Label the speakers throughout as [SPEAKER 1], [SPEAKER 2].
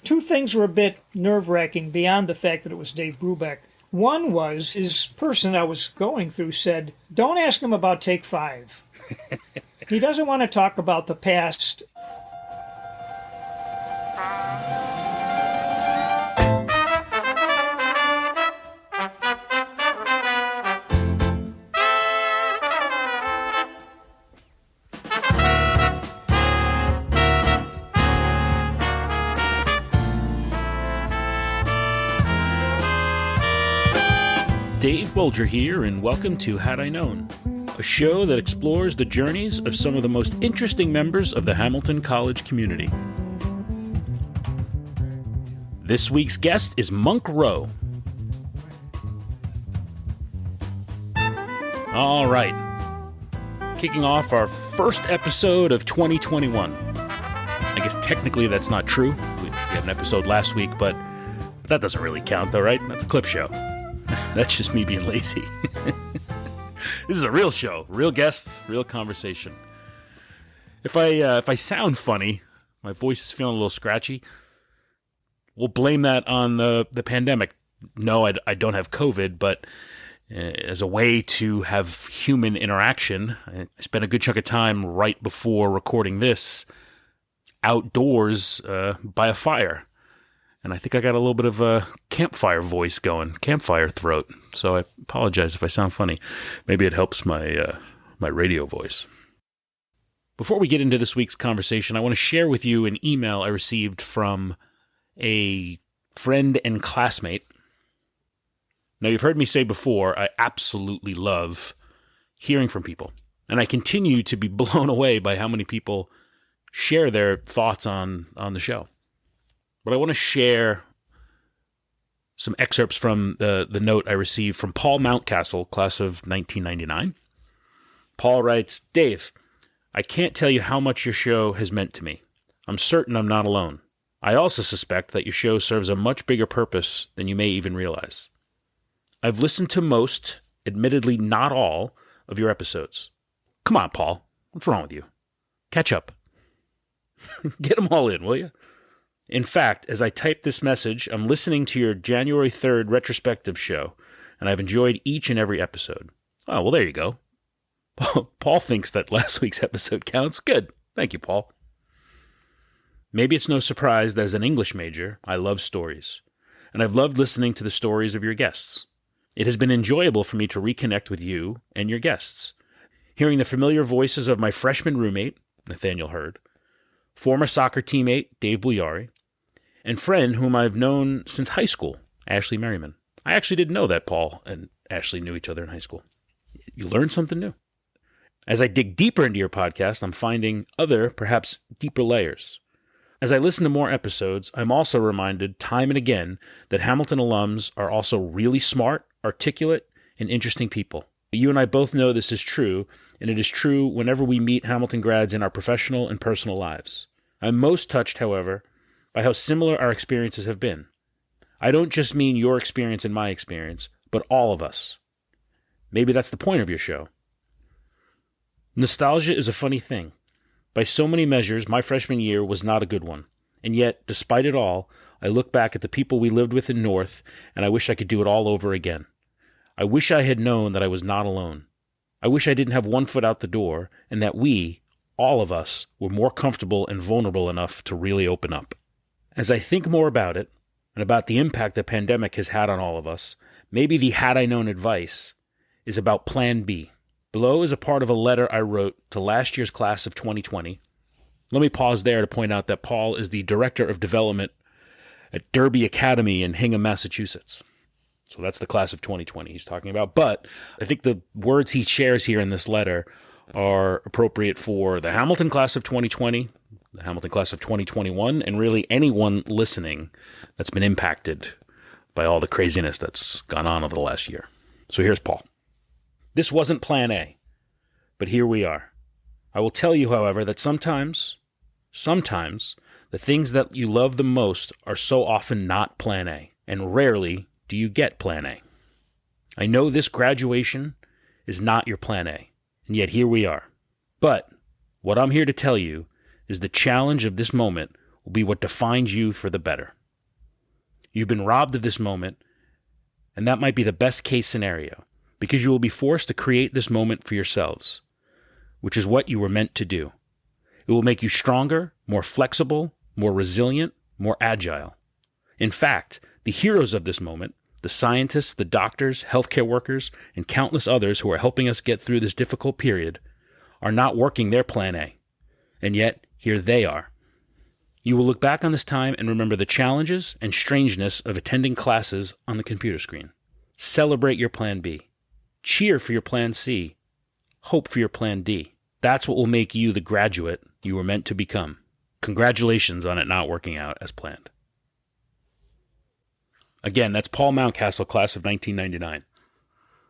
[SPEAKER 1] Two things were a bit nerve-wracking beyond the fact that it was Dave Brubeck. One was his person I was going through said, don't ask him about Take 5. He doesn't want to talk about the past.
[SPEAKER 2] Dave Bolger here, and welcome to Had I Known, a show that explores the journeys of some of the most interesting members of the Hamilton College community. This week's guest is Monk Rowe. All right, kicking off our first episode of 2021. I guess technically that's not true. We had an episode last week, but that doesn't really count though, right? That's a clip show. That's just me being lazy. This is a real show, real guests, real conversation. If I sound funny, my voice is feeling a little scratchy, we'll blame that on the pandemic. No, I don't have COVID, but as a way to have human interaction, I spent a good chunk of time right before recording this outdoors by a fire. And I think I got a little bit of a campfire voice going, campfire throat. So I apologize if I sound funny. Maybe it helps my radio voice. Before we get into this week's conversation, I want to share with you an email I received from a friend and classmate. Now, you've heard me say before, I absolutely love hearing from people. And I continue to be blown away by how many people share their thoughts on the show. But I want to share some excerpts from the note I received from Paul Mountcastle, class of 1999. Paul writes, Dave, I can't tell you how much your show has meant to me. I'm certain I'm not alone. I also suspect that your show serves a much bigger purpose than you may even realize. I've listened to most, admittedly not all, of your episodes. Come on, Paul. What's wrong with you? Catch up. Get them all in, will you? In fact, as I type this message, I'm listening to your January 3rd retrospective show, and I've enjoyed each and every episode. Oh, well, there you go. Paul thinks that last week's episode counts. Good. Thank you, Paul. Maybe it's no surprise that as an English major, I love stories, and I've loved listening to the stories of your guests. It has been enjoyable for me to reconnect with you and your guests, hearing the familiar voices of my freshman roommate, Nathaniel Hurd, former soccer teammate, Dave Bouliari, and friend whom I've known since high school, Ashley Merriman. I actually didn't know that Paul and Ashley knew each other in high school. You learn something new. As I dig deeper into your podcast, I'm finding other, perhaps deeper layers. As I listen to more episodes, I'm also reminded time and again that Hamilton alums are also really smart, articulate, and interesting people. You and I both know this is true, and it is true whenever we meet Hamilton grads in our professional and personal lives. I'm most touched, however, by how similar our experiences have been. I don't just mean your experience and my experience, but all of us. Maybe that's the point of your show. Nostalgia is a funny thing. By so many measures, my freshman year was not a good one. And yet, despite it all, I look back at the people we lived with in North, and I wish I could do it all over again. I wish I had known that I was not alone. I wish I didn't have one foot out the door, and that we, all of us, were more comfortable and vulnerable enough to really open up. As I think more about it, and about the impact the pandemic has had on all of us, maybe the had I known advice is about Plan B. Below is a part of a letter I wrote to last year's class of 2020. Let me pause there to point out that Paul is the Director of Development at Derby Academy in Hingham, Massachusetts. So that's the class of 2020 he's talking about. But I think the words he shares here in this letter are appropriate for the Hamilton class of 2020, the Hamilton class of 2021, and really anyone listening that's been impacted by all the craziness that's gone on over the last year. So here's Paul. This wasn't Plan A, but here we are. I will tell you, however, that sometimes, the things that you love the most are so often not Plan A, and rarely do you get Plan A. I know this graduation is not your Plan A, and yet here we are. But what I'm here to tell you is the challenge of this moment will be what defines you for the better. You've been robbed of this moment, and that might be the best case scenario, because you will be forced to create this moment for yourselves, which is what you were meant to do. It will make you stronger, more flexible, more resilient, more agile. In fact, the heroes of this moment, the scientists, the doctors, healthcare workers, and countless others who are helping us get through this difficult period, are not working their plan A. And yet, here they are. You will look back on this time and remember the challenges and strangeness of attending classes on the computer screen. Celebrate your plan B. Cheer for your plan C. Hope for your plan D. That's what will make you the graduate you were meant to become. Congratulations on it not working out as planned. Again, that's Paul Mountcastle, class of 1999.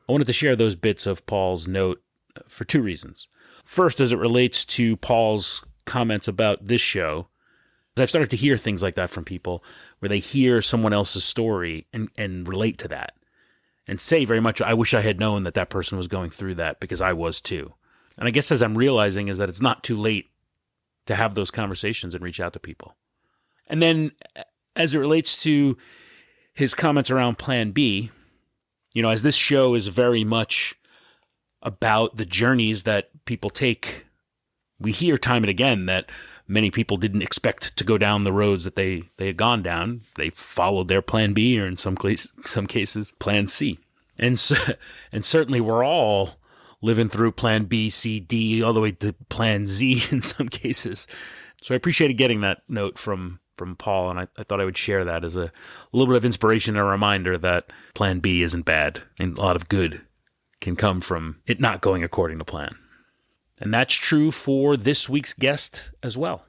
[SPEAKER 2] I wanted to share those bits of Paul's note for two reasons. First, as it relates to Paul's comments about this show, I've started to hear things like that from people where they hear someone else's story and relate to that and say very much, I wish I had known that that person was going through that because I was too. And I guess as I'm realizing is that it's not too late to have those conversations and reach out to people. And then as it relates to his comments around Plan B, as this show is very much about the journeys that people take, we hear time and again that many people didn't expect to go down the roads that they had gone down. They followed their Plan B, or in some cases, Plan C. And certainly we're all living through Plan B, C, D, all the way to Plan Z in some cases. So I appreciated getting that note from Paul, and I thought I would share that as a little bit of inspiration and a reminder that Plan B isn't bad, and a lot of good can come from it not going according to plan. And that's true for this week's guest as well.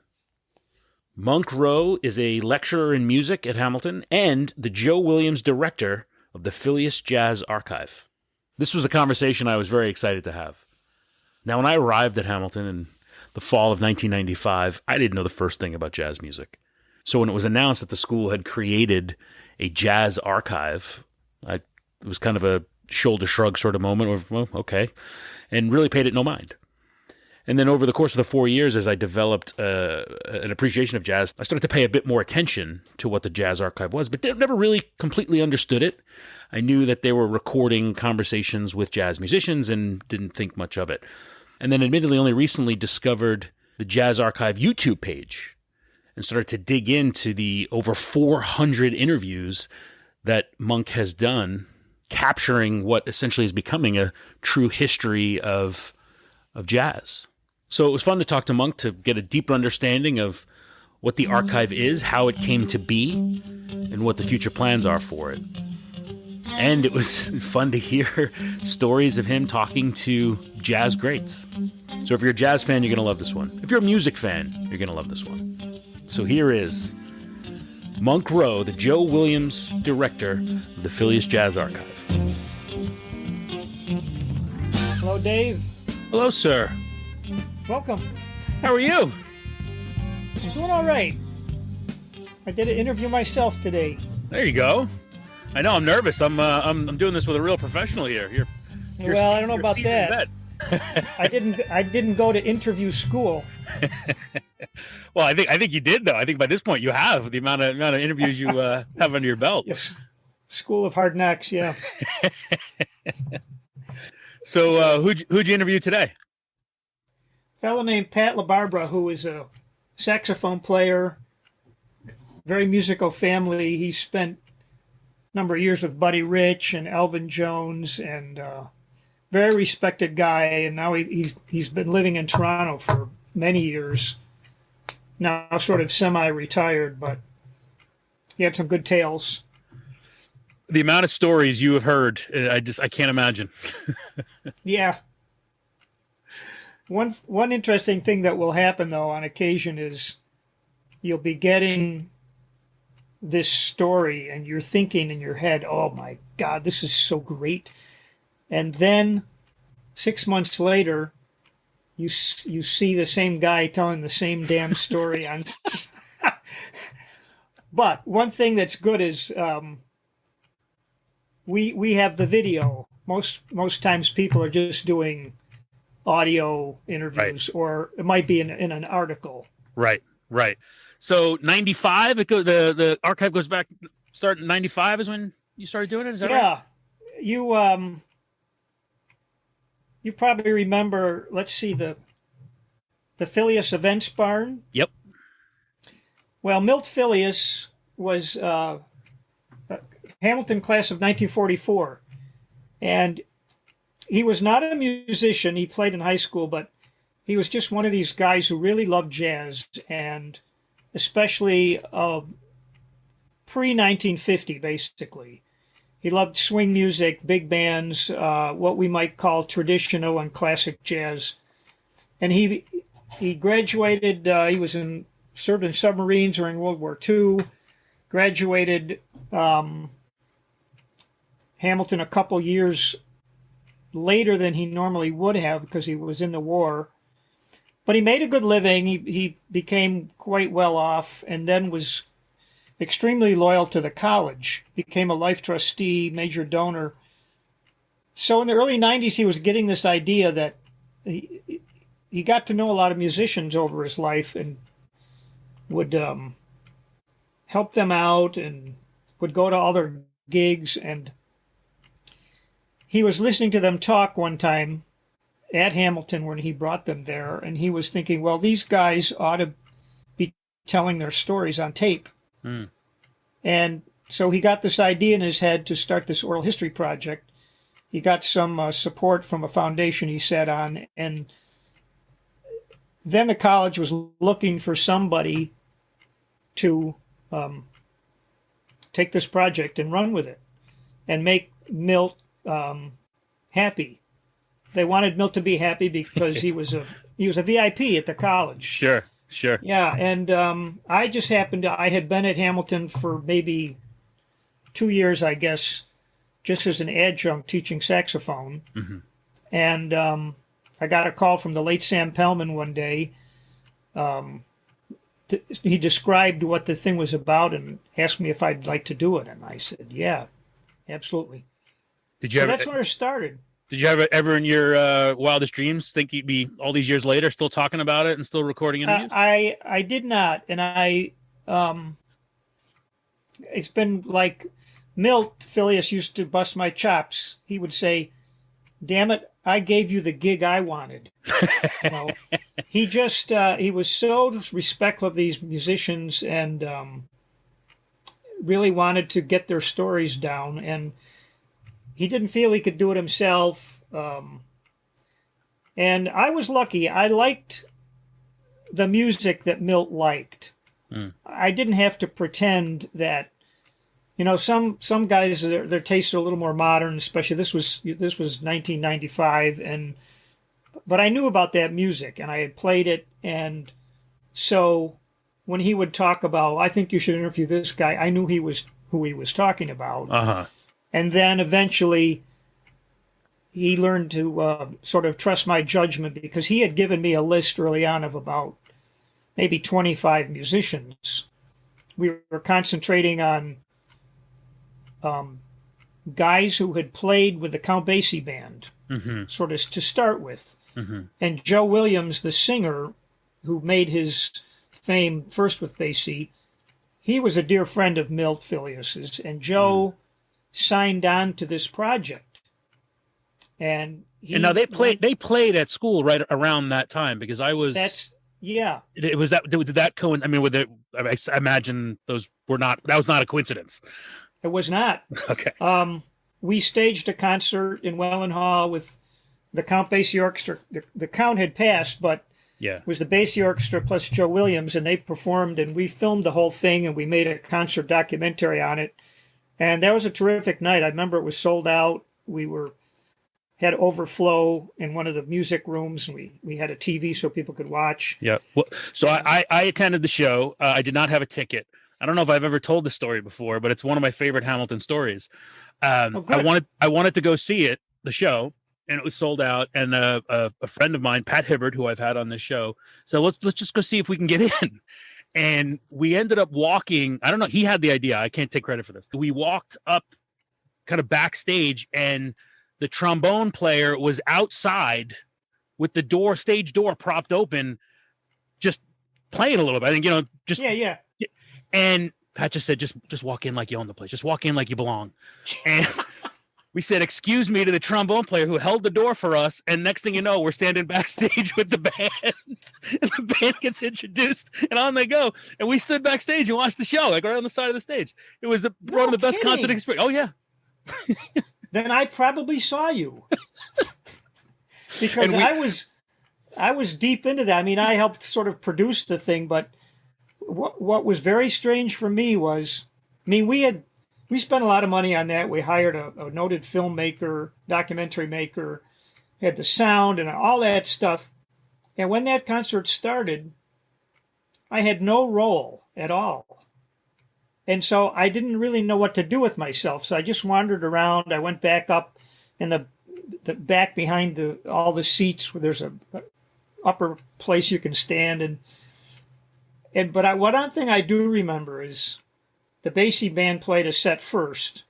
[SPEAKER 2] Monk Rowe is a lecturer in music at Hamilton and the Joe Williams director of the Fillius Jazz Archive. This was a conversation I was very excited to have. Now, when I arrived at Hamilton in the fall of 1995, I didn't know the first thing about jazz music. So when it was announced that the school had created a jazz archive, it was kind of a shoulder shrug sort of moment of, well, okay, and really paid it no mind. And then over the course of the 4 years, as I developed an appreciation of jazz, I started to pay a bit more attention to what the Jazz Archive was, but never really completely understood it. I knew that they were recording conversations with jazz musicians and didn't think much of it. And then admittedly only recently discovered the Jazz Archive YouTube page and started to dig into the over 400 interviews that Monk has done, capturing what essentially is becoming a true history of jazz. So it was fun to talk to Monk to get a deeper understanding of what the archive is, how it came to be, and what the future plans are for it. And it was fun to hear stories of him talking to jazz greats. So if you're a jazz fan, you're going to love this one. If you're a music fan, you're going to love this one. So here is Monk Rowe, the Joe Williams director of the Fillius Jazz Archive.
[SPEAKER 1] Hello, Dave.
[SPEAKER 2] Hello, sir.
[SPEAKER 1] Welcome.
[SPEAKER 2] How are you?
[SPEAKER 1] I'm doing all right. I did an interview myself today.
[SPEAKER 2] There you go. I know I'm nervous. I'm doing this with a real professional here.
[SPEAKER 1] Well, I don't know about that. I didn't go to interview school.
[SPEAKER 2] Well, I think you did though. I think by this point you have the amount of interviews you have under your belt.
[SPEAKER 1] Yes. School of Hard Knocks, yeah.
[SPEAKER 2] So who'd you interview today?
[SPEAKER 1] A fellow named Pat LaBarbera, who is a saxophone player, very musical family. He spent a number of years with Buddy Rich and Elvin Jones, and very respected guy. And now he's been living in Toronto for many years. Now sort of semi-retired, but he had some good tales.
[SPEAKER 2] The amount of stories you have heard, I can't imagine.
[SPEAKER 1] Yeah. One interesting thing that will happen, though, on occasion is you'll be getting this story and you're thinking in your head, oh, my God, this is so great. And then 6 months later, you see the same guy telling the same damn story. But one thing that's good is we have the video. Most times people are just doing audio interviews, right, or it might be in an article.
[SPEAKER 2] Right. So 95, the archive goes back, start in 95 is when you started doing it? Is that right?
[SPEAKER 1] Yeah. You probably remember, let's see, the Fillius Events Barn.
[SPEAKER 2] Yep.
[SPEAKER 1] Well, Milt Fillius was Hamilton class of 1944. And he was not a musician. He played in high school, but he was just one of these guys who really loved jazz, and especially pre-1950, basically. He loved swing music, big bands, what we might call traditional and classic jazz. And he graduated, served in submarines during World War II, graduated Hamilton a couple years later than he normally would have because he was in the war. But he made a good living. He became quite well off, and then was extremely loyal to the college, became a life trustee, major donor. So in the early 90s, he was getting this idea that he got to know a lot of musicians over his life and would help them out and would go to all their gigs. And he was listening to them talk one time at Hamilton when he brought them there, and he was thinking, well, these guys ought to be telling their stories on tape.
[SPEAKER 2] Mm.
[SPEAKER 1] And so he got this idea in his head to start this oral history project. He got some support from a foundation he sat on, and then the college was looking for somebody to take this project and run with it and make Milt happy. They wanted Milt to be happy because he was a VIP at the college.
[SPEAKER 2] Sure.
[SPEAKER 1] Yeah, and I had been at Hamilton for maybe 2 years, I guess, just as an adjunct teaching saxophone.
[SPEAKER 2] Mm-hmm.
[SPEAKER 1] And I got a call from the late Sam Pellman one day. He described what the thing was about and asked me if I'd like to do it. And I said, yeah, absolutely. That's where it started.
[SPEAKER 2] Did you ever in your wildest dreams think you'd be all these years later still talking about it and still recording interviews?
[SPEAKER 1] I did not, and it's been like Milt Fillius used to bust my chops. He would say, "Damn it, I gave you the gig I wanted." You know, he was so respectful of these musicians and really wanted to get their stories down, and he didn't feel he could do it himself. And I was lucky. I liked the music that Milt liked. Mm. I didn't have to pretend that, some guys, their tastes are a little more modern, especially this was 1995. But I knew about that music and I had played it. And so when he would talk about, I think you should interview this guy, I knew who he was talking about.
[SPEAKER 2] Uh-huh.
[SPEAKER 1] And then eventually he learned to sort of trust my judgment because he had given me a list early on of about maybe 25 musicians. We were concentrating on guys who had played with the Count Basie band, mm-hmm. sort of to start with. Mm-hmm. And Joe Williams, the singer who made his fame first with Basie, he was a dear friend of Milt Fillius's. And Joe signed on to this project, and
[SPEAKER 2] now they played at school right around that time because I was. It was that. Did that coincide? I mean, I imagine those were not. That was not a coincidence.
[SPEAKER 1] It was not.
[SPEAKER 2] Okay.
[SPEAKER 1] We staged a concert in Welland Hall with the Count Basie Orchestra. The Count had passed, but it was the Basie Orchestra plus Joe Williams, and they performed, and we filmed the whole thing, and we made a concert documentary on it. And that was a terrific night. I remember it was sold out. We had overflow in one of the music rooms, and we had a TV so people could watch.
[SPEAKER 2] Yeah. Well, so I attended the show. I did not have a ticket. I don't know if I've ever told the story before, but it's one of my favorite Hamilton stories. I wanted to go see it, the show, and it was sold out. And a friend of mine, Pat Hibbard, who I've had on this show, said, let's just go see if we can get in. And we ended up walking. I don't know. He had the idea. I can't take credit for this. We walked up kind of backstage, and the trombone player was outside with the stage door propped open, just playing a little bit. I think, just
[SPEAKER 1] Yeah.
[SPEAKER 2] and Pat just said, just walk in like you own the place. Just walk in like you belong. And we said, excuse me to the trombone player who held the door for us. And next thing you know, we're standing backstage with the band. And the band gets introduced and on they go. And we stood backstage and watched the show, like right on the side of the stage. It was one of the best concert experience. Oh, yeah.
[SPEAKER 1] Then I probably saw you. Because I was deep into that. I mean, I helped sort of produce the thing, but what was very strange for me was, I mean, we spent a lot of money on that. We hired a noted filmmaker, documentary maker, had the sound and all that stuff. And when that concert started, I had no role at all. And so I didn't really know what to do with myself. So I just wandered around. I went back up in the back behind all the seats where there's a upper place you can stand. But one thing I do remember is the Basie band played a set first,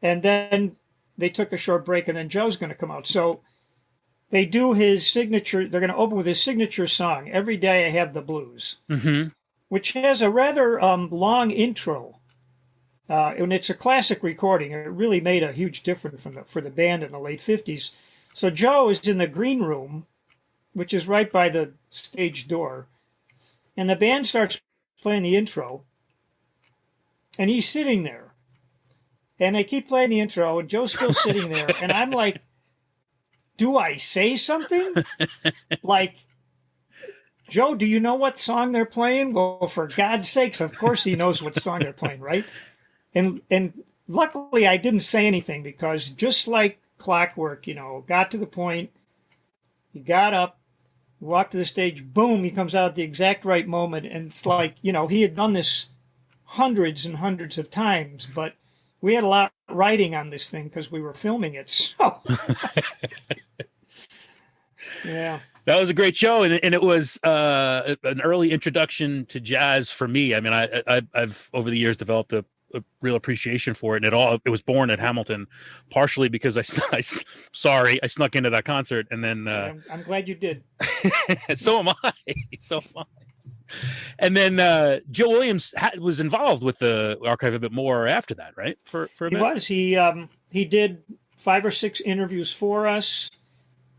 [SPEAKER 1] and then they took a short break, and then Joe's going to come out. So they do his signature. They're going to open with his signature song, "Every Day I Have the Blues," which has a rather long intro. And it's a classic recording. It really made a huge difference for the band in the late 50s. So Joe is in the green room, which is right by the stage door. And the band starts playing the intro. And he's sitting there. And they keep playing the intro, and Joe's still sitting there. And I'm like, do I say something? Like, Joe, do you know what song they're playing? Well, for God's sakes, of course he knows what song they're playing, right? And luckily I didn't say anything, because just like clockwork, got to the point, he got up, walked to the stage, boom, he comes out at the exact right moment. And it's like, he had done this hundreds and hundreds of times, but we had a lot writing on this thing because we were filming it. So, yeah.
[SPEAKER 2] That was a great show, and it was an early introduction to jazz for me. I mean, I've over the years developed a real appreciation for it, and it was born at Hamilton, partially because I snuck into that concert, and then
[SPEAKER 1] I'm glad you did.
[SPEAKER 2] So am I. And then Joe Williams was involved with the archive a bit more after that, right? For a bit.
[SPEAKER 1] He was. He did 5 or 6 interviews for us,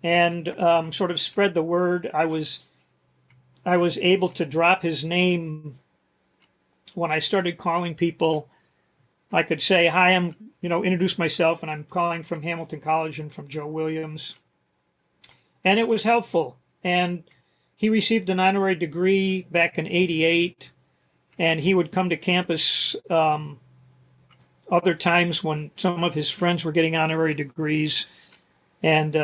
[SPEAKER 1] and sort of spread the word. I was able to drop his name when I started calling people. I could say, hi, introduce myself, and I'm calling from Hamilton College and from Joe Williams. And it was helpful. And he received an honorary degree back in '88, and he would come to campus other times when some of his friends were getting honorary degrees. And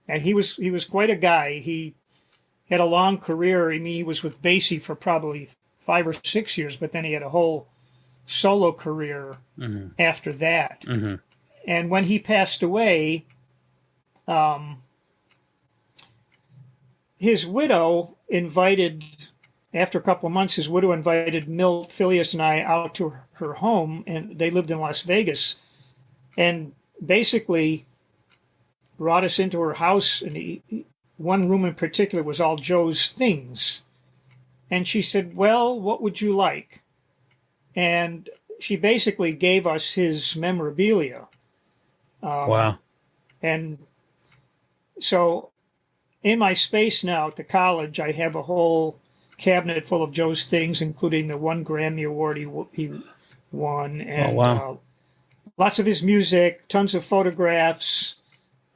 [SPEAKER 1] he was quite a guy. He had a long career. I mean, he was with Basie for probably 5 or 6 years, but then he had a whole solo career after that. And when he passed away, his widow invited, after a couple of months, his widow invited Milt, Fillius, and I out to her home, and they lived in Las Vegas, and basically brought us into her house, and one room in particular was all Joe's things. And she said, well, what would you like? And she basically gave us his memorabilia.
[SPEAKER 2] Wow.
[SPEAKER 1] And so in my space now at the college, I have a whole cabinet full of Joe's things, including the 1 Grammy Award he won. And lots of his music, tons of photographs,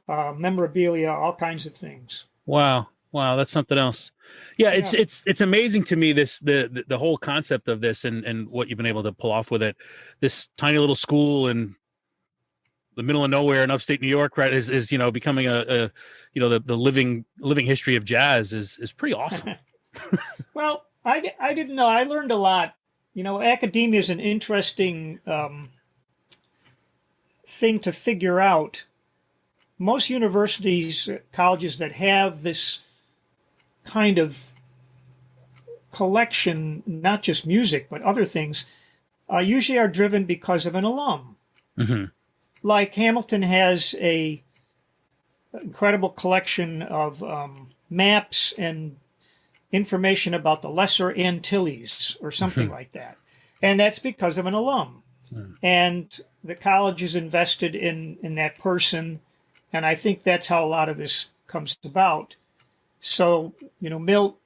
[SPEAKER 1] memorabilia, all kinds of things.
[SPEAKER 2] Wow. That's something else. Yeah, it's amazing to me, the whole concept of this and what you've been able to pull off with it. This tiny little school in the middle of nowhere in upstate New York, right, is becoming the living history of jazz is pretty awesome.
[SPEAKER 1] Well, I didn't know. I learned a lot. Academia is an interesting thing to figure out. Most universities, colleges that have this kind of collection, not just music, but other things, usually are driven because of an alum. Like Hamilton has a incredible collection of maps and information about the Lesser Antilles or something like that. And that's because of an alum. And the college is invested in that person. And I think that's how a lot of this comes about. So, Milt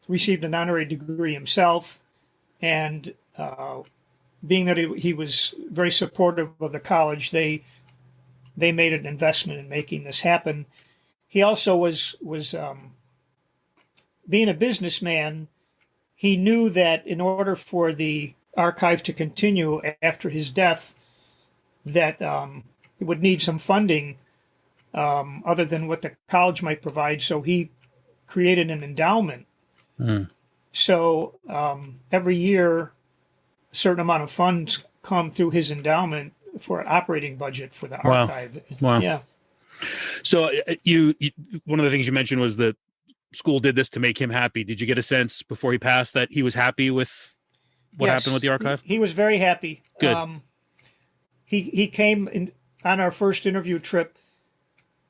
[SPEAKER 1] received an honorary degree himself. And being that he was very supportive of the college, they made an investment in making this happen. He also was being a businessman. He knew that in order for the archive to continue after his death, that it would need some funding other than what the college might provide. So he created an endowment. So every year, a certain amount of funds come through his endowment for an operating budget for the archive.
[SPEAKER 2] Wow.
[SPEAKER 1] Yeah.
[SPEAKER 2] So you one of the things you mentioned was that school did this to make him happy. Did you get a sense before he passed that he was happy with what happened with the archive?
[SPEAKER 1] He was very happy.
[SPEAKER 2] Good.
[SPEAKER 1] He came on our first interview trip.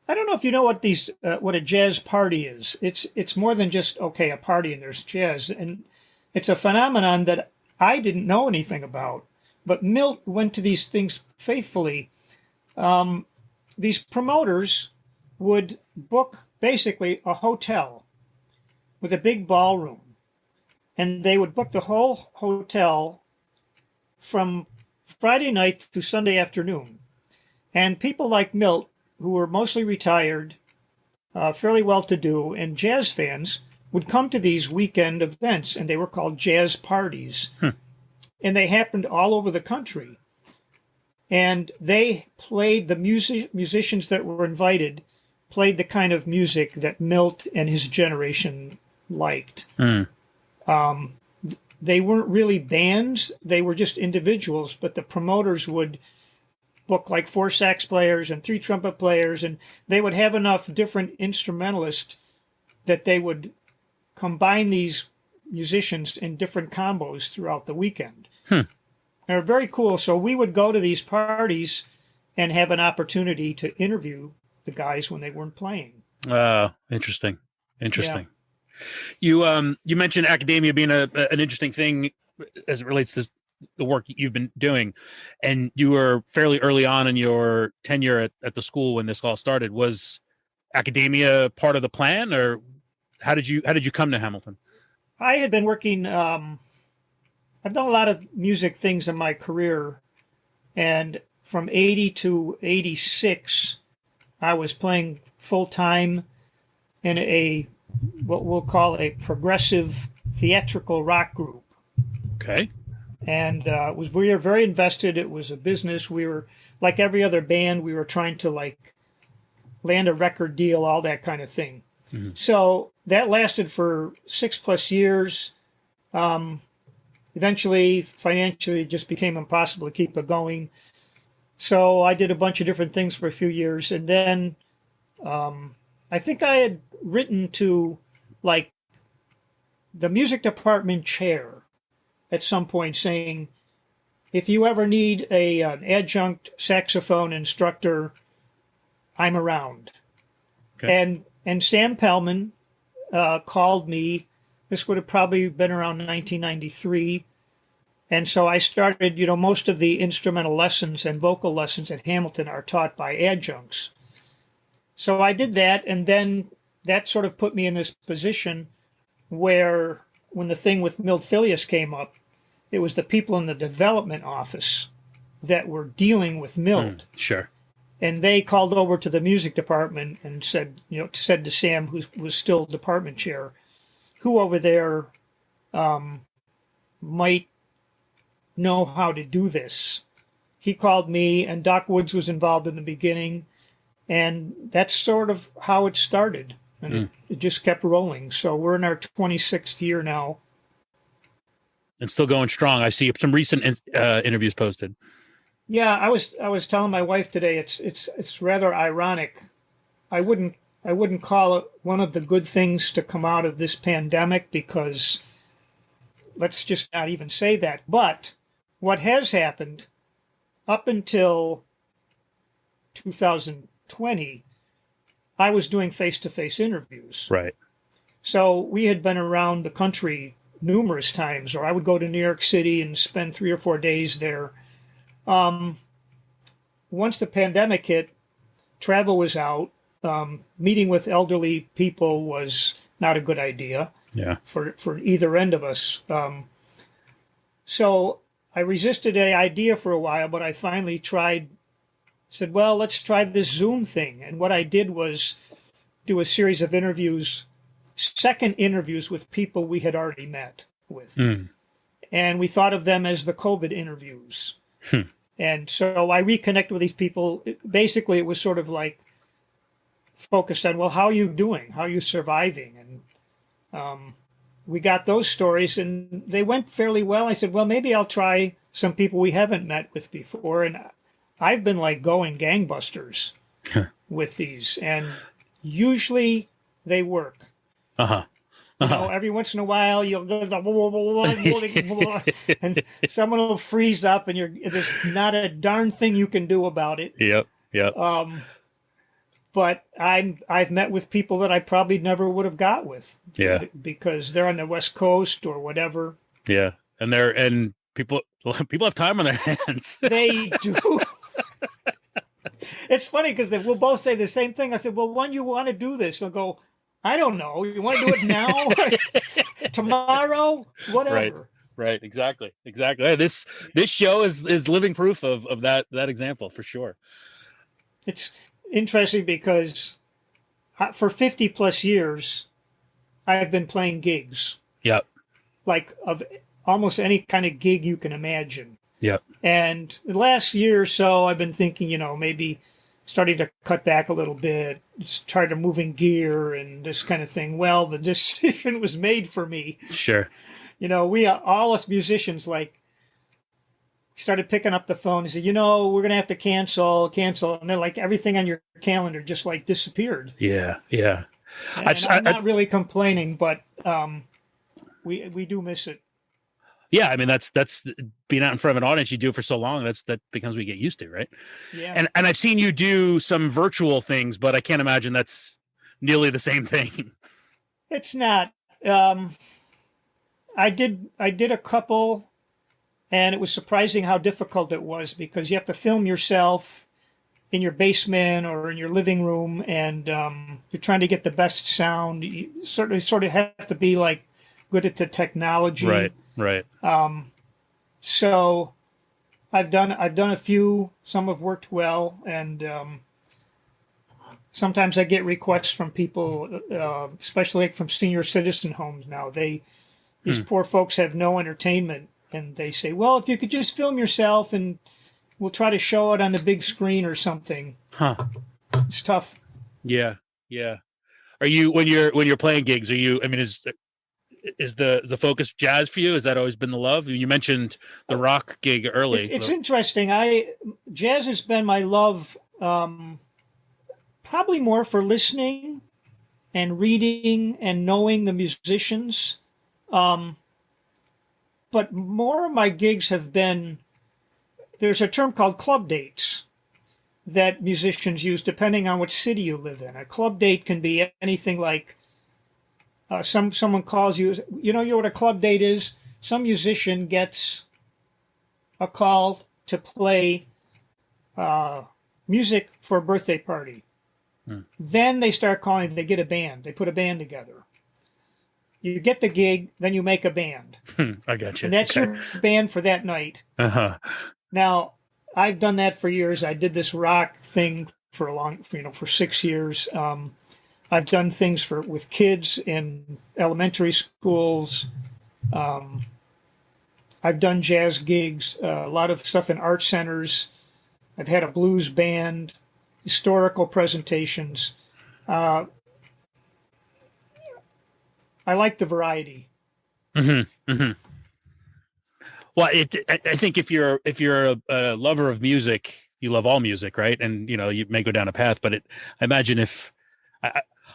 [SPEAKER 1] I don't know if you know what a jazz party is. It's more than just a party and there's jazz, and it's a phenomenon that I didn't know anything about. But Milt went to these things faithfully. These promoters would book basically a hotel with a big ballroom, and they would book the whole hotel from Friday night to Sunday afternoon. And people like Milt, who were mostly retired, fairly well-to-do, and jazz fans would come to these weekend events, and they were called jazz parties. And they happened all over the country. And they played, the musicians that were invited played the kind of music that Milt and his generation liked. They weren't really bands, they were just individuals, but the promoters would book like 4 sax players and 3 trumpet players, and they would have enough different instrumentalists that they would combine these musicians in different combos throughout the weekend. They're very cool. So we would go to these parties and have an opportunity to interview the guys when they weren't playing.
[SPEAKER 2] Interesting.
[SPEAKER 1] Yeah.
[SPEAKER 2] You mentioned academia being an interesting thing as it relates to the work you've been doing, and you were fairly early on in your tenure at the school when this all started. Was academia part of the plan, or how did you come to Hamilton?
[SPEAKER 1] I had been working. I've done a lot of music things in my career, and from 80 to 86, I was playing full time in what we'll call a progressive theatrical rock group.
[SPEAKER 2] Okay.
[SPEAKER 1] And we were very invested. It was a business. We were like every other band. We were trying to land a record deal, all that kind of thing. So that lasted for 6+ years. Eventually, financially, it just became impossible to keep it going. So I did a bunch of different things for a few years. And then I think I had written to the music department chair at some point saying, if you ever need an adjunct saxophone instructor, I'm around. Okay. And Sam Pellman called me. This would have probably been around 1993. And so I started, most of the instrumental lessons and vocal lessons at Hamilton are taught by adjuncts. So I did that, and then that sort of put me in this position where when the thing with Milt Fillius came up, it was the people in the development office that were dealing with Milt.
[SPEAKER 2] Sure.
[SPEAKER 1] And they called over to the music department and said to Sam, who was still department chair, who over there might know how to do this. He called me, and Doc Woods was involved in the beginning, and that's sort of how it started. And it just kept rolling. So we're in our 26th year now.
[SPEAKER 2] And still going strong. I see some recent interviews posted.
[SPEAKER 1] Yeah, I was telling my wife today, it's rather ironic. I wouldn't call it one of the good things to come out of this pandemic, because let's just not even say that. But what has happened up until 2020, I was doing face-to-face interviews.
[SPEAKER 2] Right.
[SPEAKER 1] So we had been around the country numerous times, or I would go to New York City and spend 3 or 4 days there. Once the pandemic hit, travel was out. Meeting with elderly people was not a good idea
[SPEAKER 2] Yeah.
[SPEAKER 1] for either end of us. So I resisted the idea for a while, but I finally said, well, let's try this Zoom thing. And what I did was do a series of interviews, second interviews with people we had already met with. And we thought of them as the COVID interviews. And so I reconnected with these people. Basically, it was sort of like focused on, well, how are you doing? How are you surviving? And we got those stories, and they went fairly well. I said, well, maybe I'll try some people we haven't met with before. And I've been like going gangbusters with these, and usually they work. You know, every once in a while you'll go and someone will freeze up, and there's not a darn thing you can do about it.
[SPEAKER 2] Yep.
[SPEAKER 1] But I've met with people that I probably never would have got with.
[SPEAKER 2] Yeah.
[SPEAKER 1] Because they're on the West Coast or whatever.
[SPEAKER 2] Yeah. And people have time on their hands.
[SPEAKER 1] They do. It's funny because we'll both say the same thing. I said, well, when you want to do this? They'll go, I don't know. You want to do it now? Tomorrow? Whatever.
[SPEAKER 2] Right. Exactly. Hey, this show is living proof of that example for sure.
[SPEAKER 1] It's interesting because for 50 plus years, I've been playing gigs.
[SPEAKER 2] Yep.
[SPEAKER 1] Like of almost any kind of gig you can imagine.
[SPEAKER 2] Yep.
[SPEAKER 1] And the last year or so, I've been thinking, maybe starting to cut back a little bit, try to moving gear and this kind of thing. Well, the decision was made for me.
[SPEAKER 2] Sure.
[SPEAKER 1] We all us musicians started picking up the phone and said, we're going to have to cancel. And then like everything on your calendar just like disappeared.
[SPEAKER 2] Yeah.
[SPEAKER 1] And I'm not really complaining, but we do miss it.
[SPEAKER 2] Yeah, I mean that's being out in front of an audience. You do it for so long, that becomes what you get used to, right?
[SPEAKER 1] Yeah.
[SPEAKER 2] And I've seen you do some virtual things, but I can't imagine that's nearly the same thing.
[SPEAKER 1] It's not. I did a couple, and it was surprising how difficult it was because you have to film yourself in your basement or in your living room, and you're trying to get the best sound. You sort of have to be like good at the technology.
[SPEAKER 2] Right.
[SPEAKER 1] So I've done a few. Some have worked well, and sometimes I get requests from people, especially like from senior citizen homes. Now these poor folks have no entertainment, and they say, "Well, if you could just film yourself, and we'll try to show it on the big screen or something." It's tough.
[SPEAKER 2] Yeah. Are you when you're playing gigs? Are you? I mean, is the focus jazz for you? Has that always been the love? You mentioned the rock gig early.
[SPEAKER 1] It's interesting. Jazz has been my love, probably more for listening and reading and knowing the musicians. But more of my gigs have been, there's a term called club dates that musicians use depending on which city you live in. A club date can be anything like someone calls you, you know what a club date is? Some musician gets a call to play music for a birthday party. Then they start calling, they get a band, they put a band together. You get the gig, then you make a band.
[SPEAKER 2] I got you.
[SPEAKER 1] And that's your band for that night. Now, I've done that for years. I did this rock thing for 6 years. I've done things with kids in elementary schools. I've done jazz gigs, a lot of stuff in art centers. I've had a blues band, historical presentations. I like the variety.
[SPEAKER 2] Well, I think if you're a lover of music, you love all music, right? And you may go down a path, but I imagine if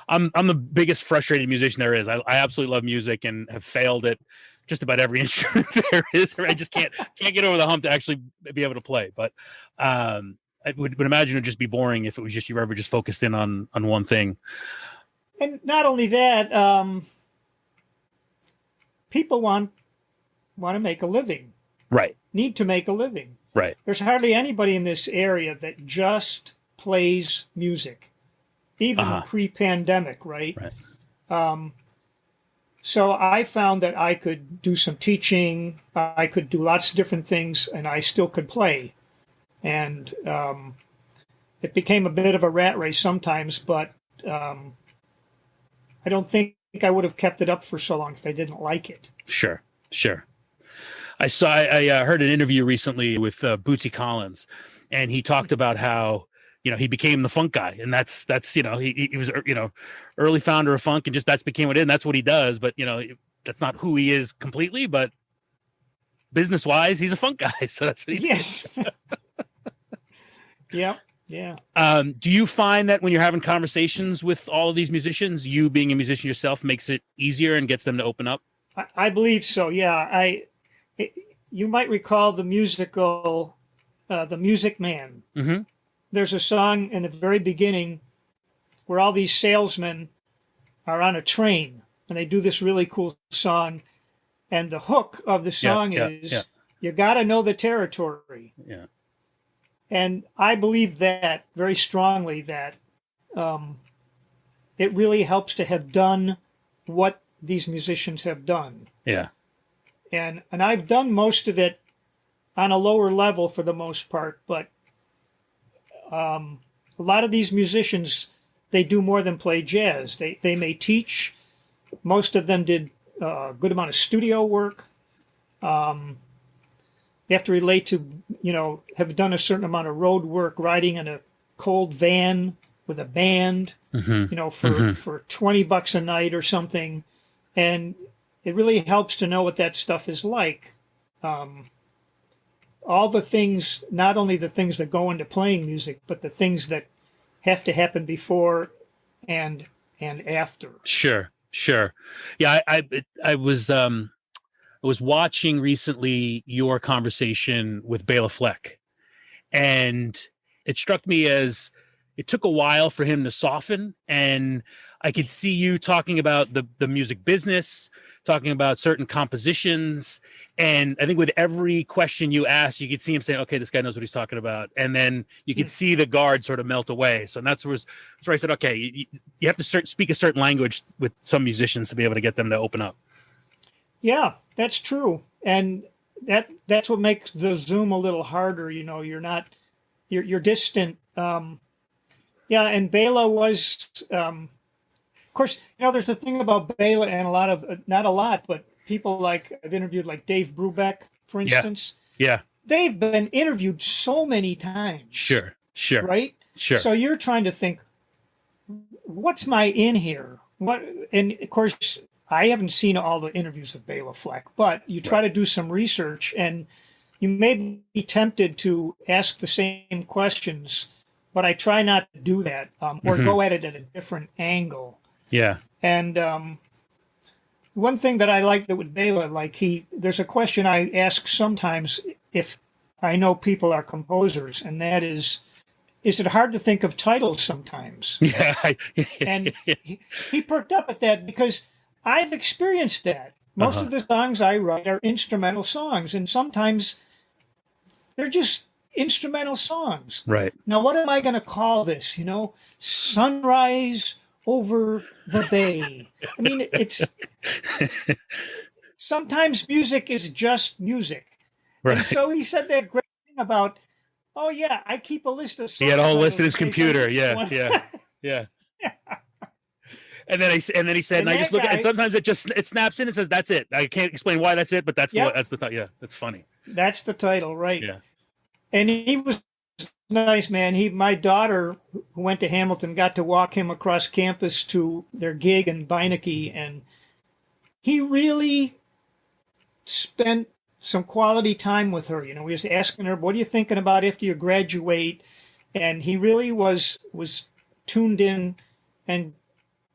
[SPEAKER 2] I'm the biggest frustrated musician there is. I absolutely love music and have failed at just about every instrument there is. I just can't get over the hump to actually be able to play. But I would imagine it would just be boring if it was just you ever just focused in on one thing.
[SPEAKER 1] And not only that, people want to make a living,
[SPEAKER 2] Right.
[SPEAKER 1] need to make a living.
[SPEAKER 2] Right.
[SPEAKER 1] There's hardly anybody in this area that just plays music, even
[SPEAKER 2] Uh-huh.
[SPEAKER 1] pre-pandemic, right?
[SPEAKER 2] Right.
[SPEAKER 1] So I found that I could do some teaching, I could do lots of different things, and I still could play. And it became a bit of a rat race sometimes, but I don't think I would have kept it up for so long if I didn't like it.
[SPEAKER 2] Sure. Sure. I heard an interview recently with Bootsy Collins, and he talked about how, he became the funk guy, and that's he was early founder of funk, and just that's became what it is, and that's what he does. But that's not who he is completely, but business wise, he's a funk guy. So that's what he
[SPEAKER 1] Yes. Yep. Yeah.
[SPEAKER 2] Do you find that when you're having conversations with all of these musicians, you being a musician yourself makes it easier and gets them to open up?
[SPEAKER 1] I believe so. Yeah. You might recall the musical, The Music Man.
[SPEAKER 2] Mm-hmm.
[SPEAKER 1] There's a song in the very beginning where all these salesmen are on a train and they do this really cool song. And the hook of the song is, you got to know the territory.
[SPEAKER 2] Yeah.
[SPEAKER 1] And I believe that very strongly, that it really helps to have done what these musicians have done.
[SPEAKER 2] Yeah.
[SPEAKER 1] And I've done most of it on a lower level for the most part, but a lot of these musicians, they do more than play jazz. They may teach. Most of them did a good amount of studio work. They have to relate to, have done a certain amount of road work, riding in a cold van with a band, for $20 a night or something. And it really helps to know what that stuff is like. All the things, not only the things that go into playing music, but the things that have to happen before and after.
[SPEAKER 2] Sure. Yeah, I was watching recently your conversation with Bela Fleck, and it struck me as it took a while for him to soften, and I could see you talking about the music business, talking about certain compositions, and I think with every question you asked, you could see him saying, okay, this guy knows what he's talking about, and then you could see the guard sort of melt away. So that's where I said, okay, you have to speak a certain language with some musicians to be able to get them to open up.
[SPEAKER 1] Yeah, that's true. And that's what makes the Zoom a little harder. You're distant. Yeah, and Bela was, of course, there's the thing about Bela and not a lot, but people like I've interviewed, like Dave Brubeck, for instance.
[SPEAKER 2] Yeah.
[SPEAKER 1] They've been interviewed so many times.
[SPEAKER 2] Sure.
[SPEAKER 1] Right?
[SPEAKER 2] Sure.
[SPEAKER 1] So you're trying to think, what's my in here? And of course, I haven't seen all the interviews of Bela Fleck, but you try to do some research and you may be tempted to ask the same questions, but I try not to do that or go at it at a different angle.
[SPEAKER 2] Yeah.
[SPEAKER 1] And one thing that I like that with Bela, there's a question I ask sometimes if I know people are composers, and that is it hard to think of titles sometimes?
[SPEAKER 2] Yeah.
[SPEAKER 1] And he perked up at that because I've experienced that. Most of the songs I write are instrumental songs, and sometimes they're just instrumental songs.
[SPEAKER 2] Right.
[SPEAKER 1] Now, what am I going to call this? Sunrise over the bay. I mean, it's sometimes music is just music.
[SPEAKER 2] Right.
[SPEAKER 1] And so he said that great thing about, oh yeah, I keep a list of songs.
[SPEAKER 2] He had a whole list in his computer. Yeah. And then he said, and I just look at it, and sometimes it snaps in and says, that's it. I can't explain why that's it, but that's the thought. Yeah, that's funny.
[SPEAKER 1] That's the title, right?
[SPEAKER 2] Yeah.
[SPEAKER 1] And he was nice, man. My daughter, who went to Hamilton, got to walk him across campus to their gig in Beinecke, and he really spent some quality time with her. He was asking her, what are you thinking about after you graduate? And he really was tuned in, and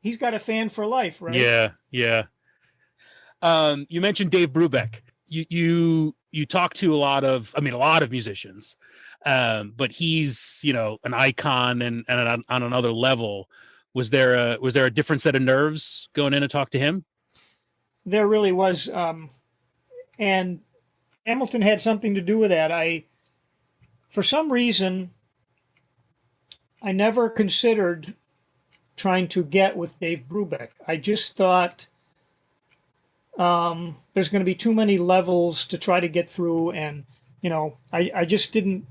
[SPEAKER 1] he's got a fan for life, right?
[SPEAKER 2] Yeah. You mentioned Dave Brubeck. You talk to a lot of musicians, but he's, an icon and on another level. Was there a different set of nerves going in to talk to him?
[SPEAKER 1] There really was, and Hamilton had something to do with that. For some reason, I never considered trying to get with Dave Brubeck. I just thought there's going to be too many levels to try to get through, and I just didn't.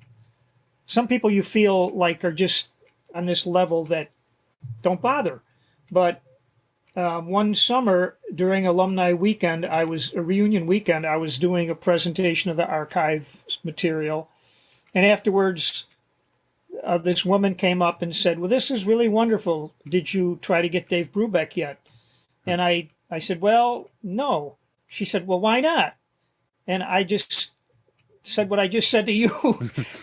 [SPEAKER 1] Some people you feel like are just on this level that don't bother, but one summer during alumni weekend, a reunion weekend, I was doing a presentation of the archive material, and afterwards, this woman came up and said, "Well, this is really wonderful. Did you try to get Dave Brubeck yet?" And I said, "Well, no." She said, "Well, why not?" And I just said what I just said to you,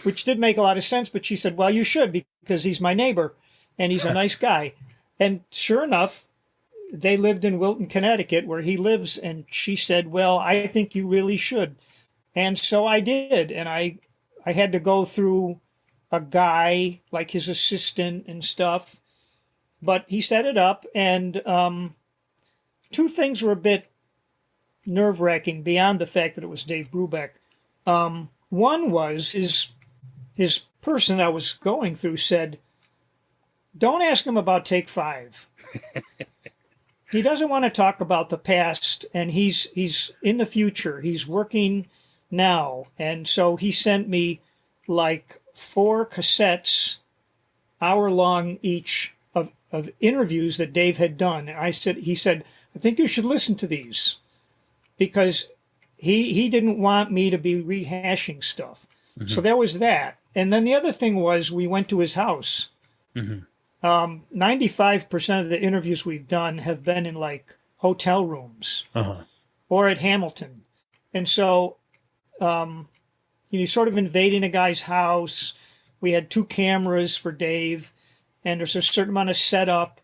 [SPEAKER 1] which did make a lot of sense. But she said, "Well, you should, because he's my neighbor and he's a nice guy." And sure enough, they lived in Wilton, Connecticut, where he lives. And she said, "Well, I think you really should." And so I did. And I had to go through a guy, like his assistant and stuff. But he set it up. And two things were a bit nerve-wracking beyond the fact that it was Dave Brubeck. One was his person I was going through said, "Don't ask him about Take Five." He doesn't want to talk about the past, and he's in the future. He's working now. And so he sent me like 4 cassettes, hour-long each, of interviews that Dave had done. And he said, "I think you should listen to these," because he didn't want me to be rehashing stuff. Mm-hmm. So there was that. And then the other thing was we went to his house. Mm-hmm. 95% of the interviews we've done have been in like hotel rooms or at Hamilton. And so, sort of invading a guy's house. We had 2 cameras for Dave, and there's a certain amount of setup.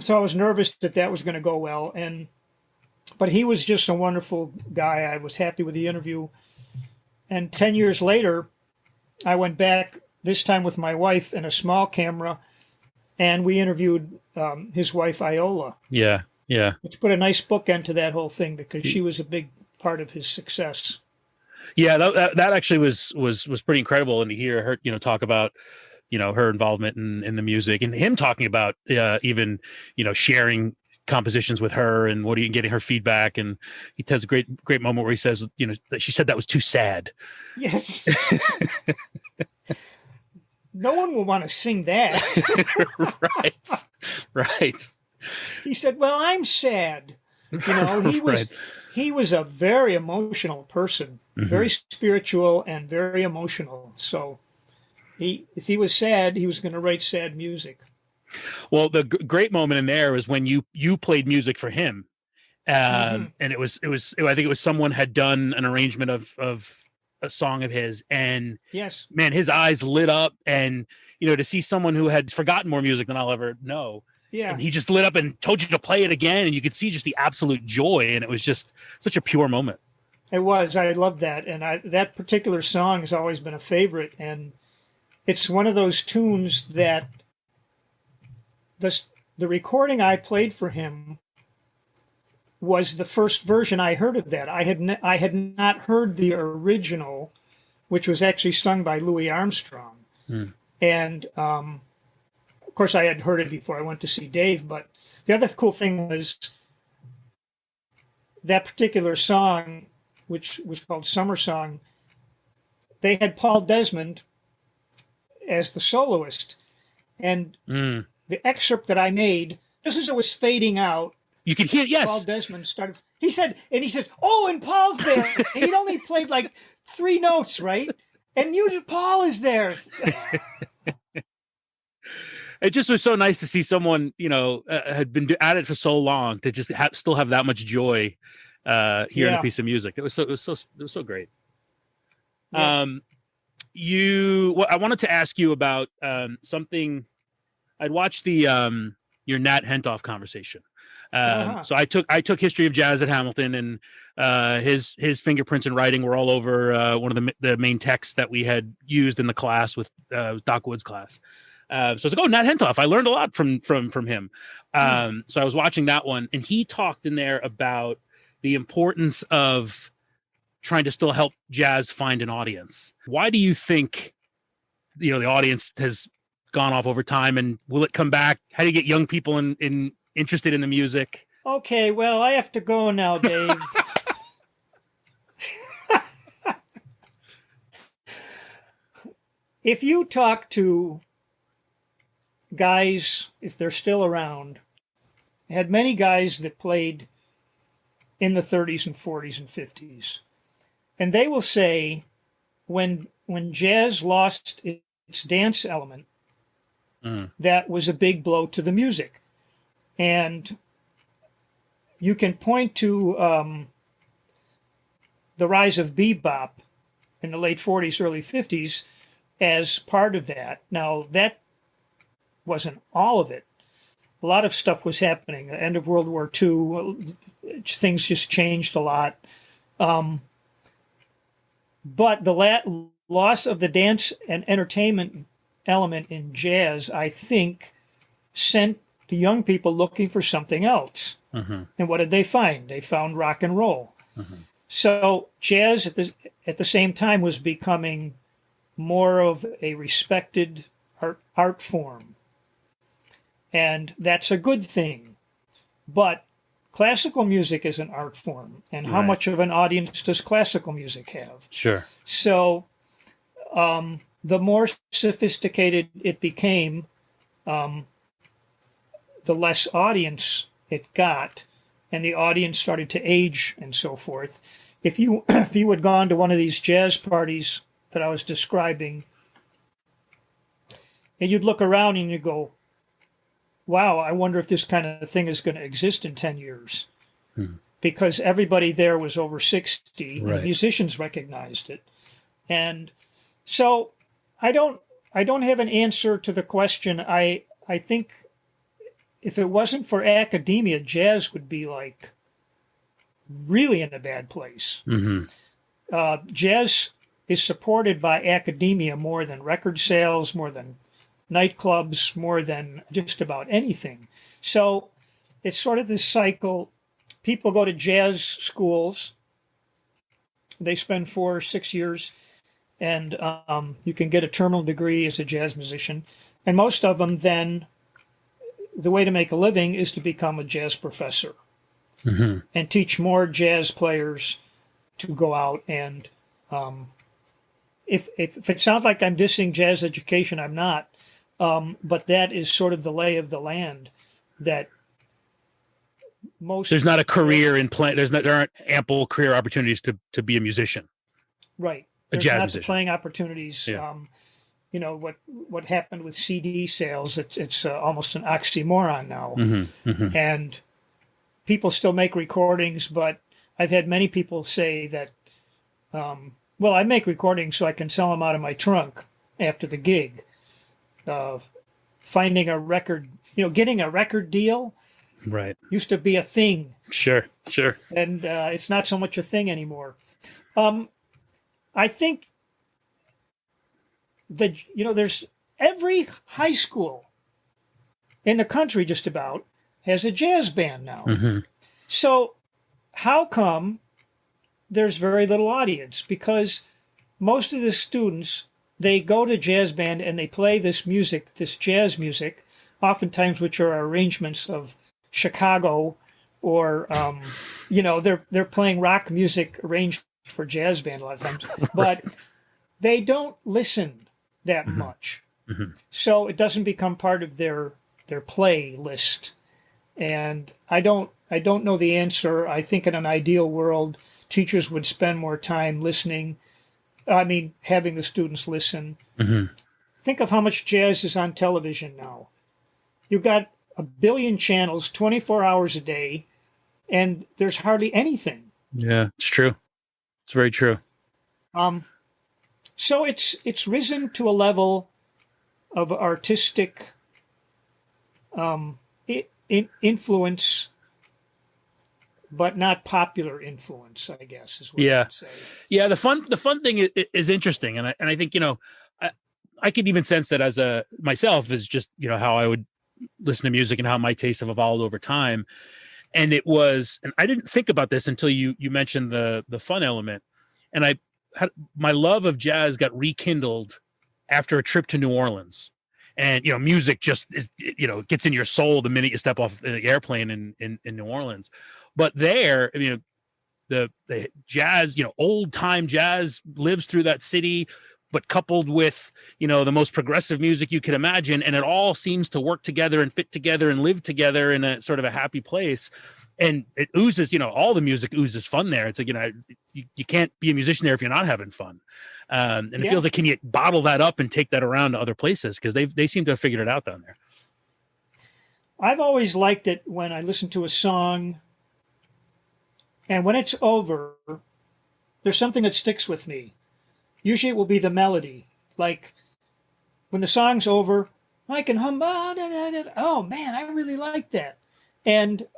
[SPEAKER 1] So I was nervous that was going to go well. But he was just a wonderful guy. I was happy with the interview. And 10 years later, I went back, this time with my wife and a small camera, and we interviewed his wife, Iola.
[SPEAKER 2] Yeah, yeah.
[SPEAKER 1] Which put a nice bookend to that whole thing, because she was a big part of his success.
[SPEAKER 2] Yeah, that actually was pretty incredible. And to hear her, talk about, her involvement in the music, and him talking about even, sharing compositions with her and getting her feedback. And he has a great moment where he says, that she said that was too sad.
[SPEAKER 1] Yes. No one will want to sing that.
[SPEAKER 2] Right.
[SPEAKER 1] He said, "Well, I'm sad." He was a very emotional person, mm-hmm. very spiritual and very emotional. So if he was sad, he was going to write sad music.
[SPEAKER 2] Well, the great moment in there was when you played music for him, and it was I think it was someone had done an arrangement of a song of his, and
[SPEAKER 1] yes,
[SPEAKER 2] man, his eyes lit up, and to see someone who had forgotten more music than I'll ever know, and he just lit up and told you to play it again, and you could see just the absolute joy, and it was just such a pure moment.
[SPEAKER 1] It was. I loved that, and that particular song has always been a favorite, and it's one of those tunes that the recording I played for him was the first version I heard of that. I had not heard the original, which was actually sung by Louis Armstrong. And of course I had heard it before I went to see Dave, but the other cool thing was that particular song, which was called Summer Song, they had Paul Desmond as the soloist. And the excerpt that I made, just as it was fading out,
[SPEAKER 2] you could hear, yes.
[SPEAKER 1] Paul Desmond started. He said, "Oh, and Paul's there." He'd only played like 3 notes, right? And Paul is there.
[SPEAKER 2] It just was so nice to see someone, had been at it for so long to just still have that much joy hearing a piece of music. It was so great. Yeah. I wanted to ask you about something. I'd watched the your Nat Hentoff conversation. So I took history of jazz at Hamilton, and his fingerprints and writing were all over one of the main texts that we had used in the class with Doc Wood's class. So I was like, oh, Nat Hentoff. I learned a lot from him. So I was watching that one, and he talked in there about the importance of trying to still help jazz find an audience. Why do you think, the audience has gone off over time, and will it come back? How do you get young people interested in the music?
[SPEAKER 1] Okay, well, I have to go now, Dave. If you talk to guys, if they're still around, I had many guys that played in the 30s and 40s and 50s, and they will say when jazz lost its dance element, that was a big blow to the music. And you can point to the rise of bebop in the late 40s, early 50s as part of that. Now, that wasn't all of it. A lot of stuff was happening. The end of World War II, things just changed a lot. But the loss of the dance and entertainment element in jazz, I think, sent the young people looking for something else. And what did they find? They found rock and roll. So jazz at the same time was becoming more of a respected art form. And that's a good thing. But classical music is an art form. And how much of an audience does classical music have?
[SPEAKER 2] Sure.
[SPEAKER 1] So the more sophisticated it became, the less audience it got, and the audience started to age and so forth. If you had gone to one of these jazz parties that I was describing, and you'd look around and you'd go, wow, I wonder if this kind of thing is going to exist in 10 years. Because everybody there was over 60, and musicians recognized it. And so I don't have an answer to the question. I think if it wasn't for academia, jazz would be like really in a bad place. Jazz is supported by academia more than record sales, more than nightclubs, more than just about anything. So it's sort of this cycle. People go to jazz schools. They spend 4 or 6 years, and you can get a terminal degree as a jazz musician. And most of them then, the way to make a living is to become a jazz professor and teach more jazz players to go out. And if it sounds like I'm dissing jazz education, I'm not. But that is sort of the lay of the land, that
[SPEAKER 2] there's not a career in play. There aren't ample career opportunities to be a musician.
[SPEAKER 1] Right.
[SPEAKER 2] There's
[SPEAKER 1] not
[SPEAKER 2] musician.
[SPEAKER 1] The playing opportunities.
[SPEAKER 2] Yeah.
[SPEAKER 1] What happened with CD sales, it's almost an oxymoron now. And people still make recordings, but I've had many people say that, well, I make recordings so I can sell them out of my trunk after the gig. Finding a record, getting a record deal used to be a thing.
[SPEAKER 2] Sure.
[SPEAKER 1] And it's not so much a thing anymore. I think there's every high school in the country just about has a jazz band now. So how come there's very little audience? Because most of the students, they go to jazz band and they play this music, this jazz music, oftentimes which are arrangements of Chicago, or they're playing rock music arranged for jazz band a lot of times, but they don't listen that much. So it doesn't become part of their playlist. And I don't know the answer. I think in an ideal world, teachers would spend more time listening. Having the students listen. Think of how much jazz is on television now. You've got 1 billion channels, 24 hours a day, and there's hardly anything.
[SPEAKER 2] Yeah, it's true. It's very true.
[SPEAKER 1] So it's risen to a level of artistic influence, but not popular influence, I guess, is what I would say.
[SPEAKER 2] Yeah. The fun thing is interesting, and I think I could even sense that as myself is just, how I would listen to music and how my tastes have evolved over time. And and I didn't think about this until you mentioned the fun element. And my love of jazz got rekindled after a trip to New Orleans. And, music just is, gets in your soul the minute you step off the airplane in New Orleans. But there, the jazz, old time jazz lives through that city, but coupled with, the most progressive music you could imagine. And it all seems to work together and fit together and live together in a sort of a happy place. And it oozes, all the music oozes fun there. It's like, you can't be a musician there if you're not having fun. And it feels like, can you bottle that up and take that around to other places? Because they seem to have figured it out down there.
[SPEAKER 1] I've always liked it when I listen to a song, and when it's over, there's something that sticks with me. Usually it will be the melody. Like when the song's over, I can hum, oh man, I really like that.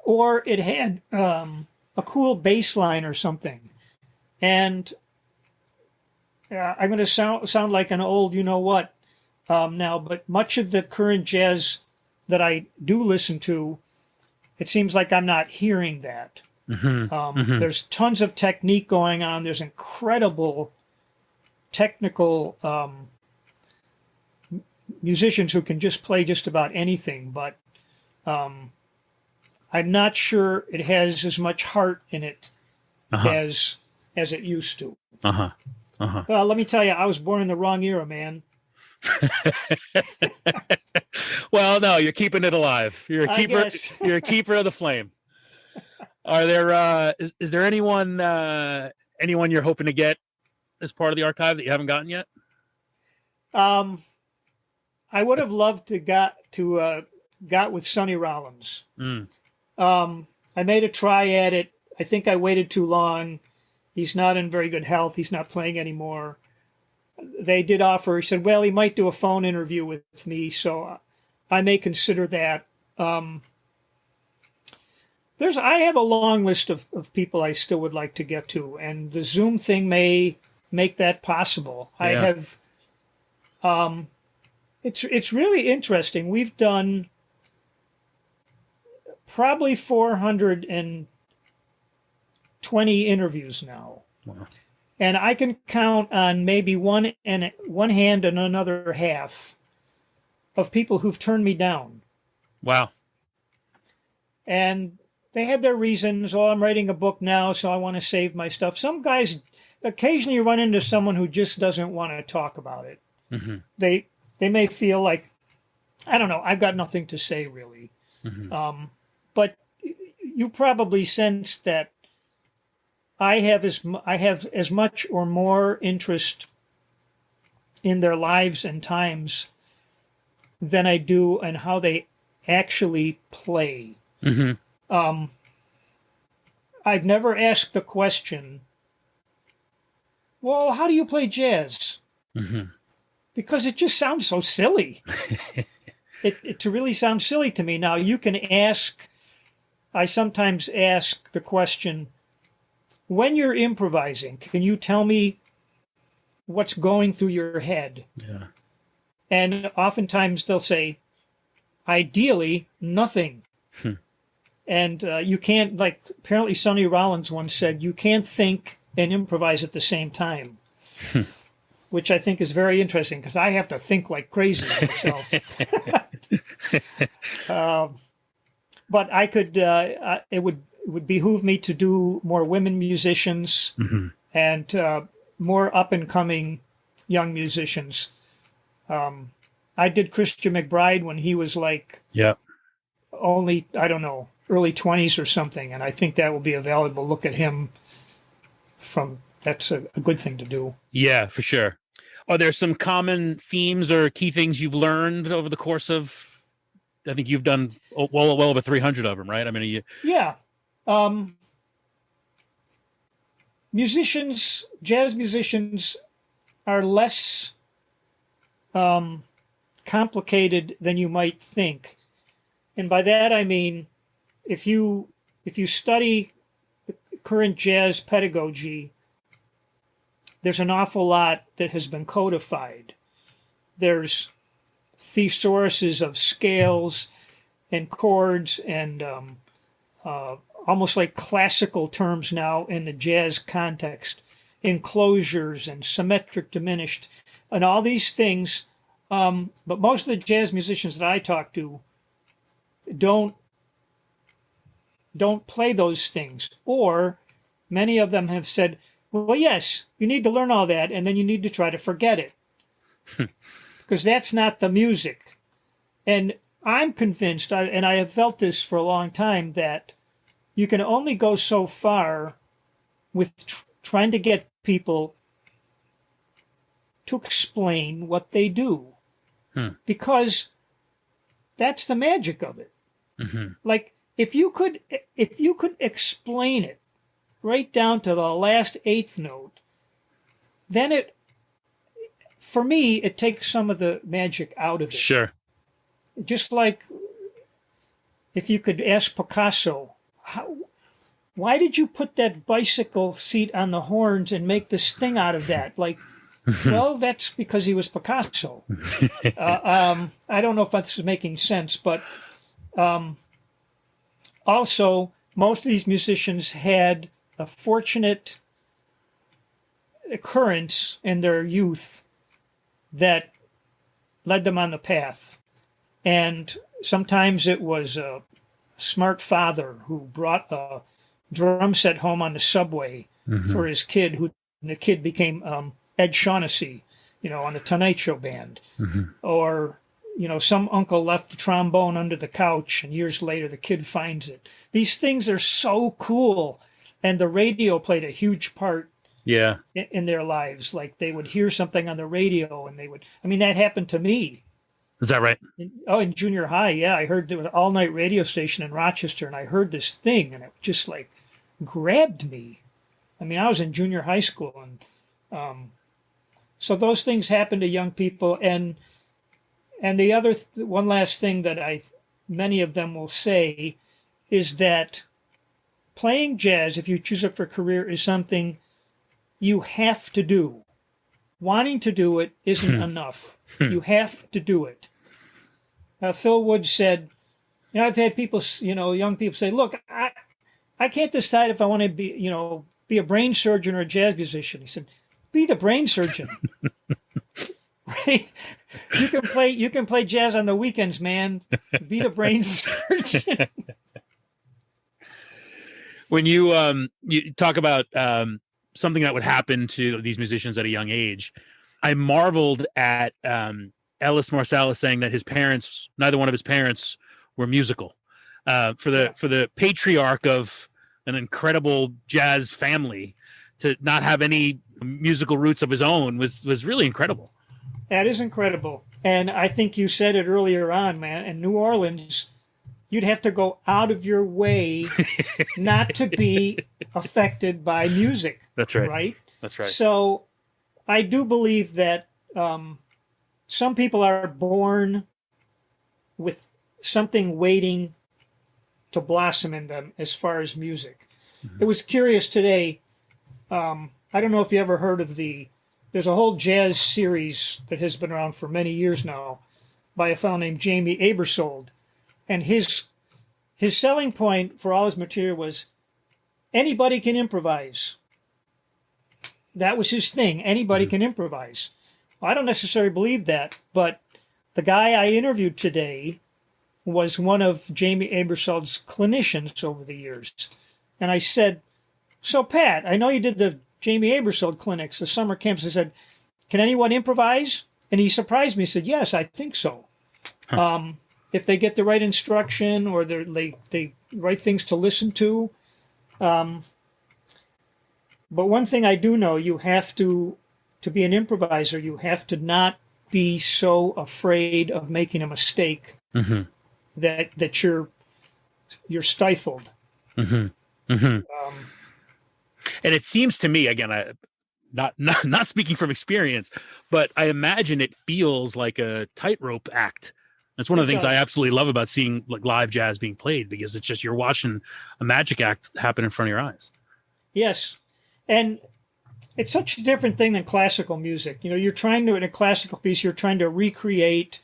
[SPEAKER 1] Or it had a cool bass line or something. And I'm going to sound like an old you-know-what now, but much of the current jazz that I do listen to, it seems like I'm not hearing that. There's tons of technique going on. There's incredible technical musicians who can just play just about anything, but I'm not sure it has as much heart in it as it used to. Well, let me tell you, I was born in the wrong era, man.
[SPEAKER 2] Well, no, you're keeping it alive. You're a keeper. You're a keeper of the flame. Are there? Is there anyone you're hoping to get as part of the archive that you haven't gotten yet?
[SPEAKER 1] I would have loved to got with Sonny Rollins. I made a try at it. I think I waited too long. He's not in very good health. He's not playing anymore. They did offer. He said, well, he might do a phone interview with me, so I may consider that. I have a long list of people I still would like to get to, and the Zoom thing may make that possible. Yeah. I have. It's really interesting. We've done probably 420 interviews now. Wow. And I can count on maybe one hand and another half of people who've turned me down.
[SPEAKER 2] Wow.
[SPEAKER 1] And they had their reasons. Oh, I'm writing a book now, so I want to save my stuff. Some guys, occasionally you run into someone who just doesn't want to talk about it. They may feel like, I don't know, I've got nothing to say really. But you probably sense that I have as much or more interest in their lives and times than I do in how they actually play. I've never asked the question, well, how do you play jazz? Because it just sounds so silly. It really sounds silly to me. Now, you can ask, I sometimes ask the question, when you're improvising, can you tell me what's going through your head? Yeah. And oftentimes they'll say, ideally, nothing. And you can't, like, apparently Sonny Rollins once said, you can't think and improvise at the same time. Which I think is very interesting because I have to think like crazy myself. But I could, it would behoove me to do more women musicians and more up-and-coming young musicians. I did Christian McBride when he was like only, I don't know, early 20s or something, and I think that will be a valuable look at him that's a good thing to do.
[SPEAKER 2] Yeah, for sure. Are there some common themes or key things you've learned over the course of, I think you've done well over 300 of them, right? I mean,
[SPEAKER 1] Yeah. Jazz musicians are less complicated than you might think. And by that I mean, if you study current jazz pedagogy, there's an awful lot that has been codified. there's thesauruses of scales and chords and almost like classical terms now in the jazz context, enclosures and symmetric diminished, and all these things. But most of the jazz musicians that I talk to don't play those things, or many of them have said, well, yes, you need to learn all that, and then you need to try to forget it because that's not the music. And I'm convinced, and I have felt this for a long time, that you can only go so far with trying to get people to explain what they do, because that's the magic of it. Mm-hmm. Like if you could explain it right down to the last eighth note, then for me, it takes some of the magic out of it.
[SPEAKER 2] Sure.
[SPEAKER 1] Just like if you could ask Picasso, why did you put that bicycle seat on the horns and make this thing out of that? Like, well, that's because he was Picasso. I don't know if this is making sense, but also most of these musicians had a fortunate occurrence in their youth that led them on the path. And sometimes it was a smart father who brought a drum set home on the subway for his kid, and the kid became Ed Shaughnessy, on the Tonight Show band. Or, some uncle left the trombone under the couch, and years later the kid finds it. These things are so cool, and the radio played a huge part in their lives. Like they would hear something on the radio, and that happened to me.
[SPEAKER 2] Is that right?
[SPEAKER 1] In junior high, yeah. I heard there was an all-night radio station in Rochester, and I heard this thing, and it just like grabbed me. I was in junior high school, and so those things happen to young people. And the other one last thing that many of them will say is that playing jazz, if you choose it for a career, is something you have to do. Wanting to do it isn't enough. You have to do it. Phil Wood said, I've had people, young people say, look, I can't decide if I want to be a brain surgeon or a jazz musician. He said, be the brain surgeon. Right? You can play jazz on the weekends, man. Be the brain surgeon.
[SPEAKER 2] When you talk about something that would happen to these musicians at a young age, I marveled at Ellis Marsalis saying that neither one of his parents were musical. For the patriarch of an incredible jazz family to not have any musical roots of his own was really incredible.
[SPEAKER 1] That is incredible. And I think you said it earlier on, man. In New Orleans, you'd have to go out of your way not to be affected by music.
[SPEAKER 2] That's right.
[SPEAKER 1] Right?
[SPEAKER 2] That's right.
[SPEAKER 1] So I do believe that some people are born with something waiting to blossom in them as far as music. It was curious today. I don't know if you ever heard of there's a whole jazz series that has been around for many years now by a fellow named Jamie Aebersold. And his selling point for all his material was anybody can improvise. That was his thing. Anybody can improvise. I don't necessarily believe that, but the guy I interviewed today was one of Jamie Aebersold's clinicians over the years. And I said, so Pat, I know you did the Jamie Aebersold clinics, the summer camps. I said, can anyone improvise? And he surprised me. He said, yes, I think so. Huh. If they get the right instruction or they right things to listen to. But one thing I do know, you have to be an improviser, you have to not be so afraid of making a mistake that you're stifled.
[SPEAKER 2] And it seems to me, again, not speaking from experience, but I imagine it feels like a tightrope act. That's one of the things I absolutely love about seeing like live jazz being played, because it's just you're watching a magic act happen in front of your eyes.
[SPEAKER 1] Yes. And it's such a different thing than classical music. You know, you're trying to, in a classical piece, you're trying to recreate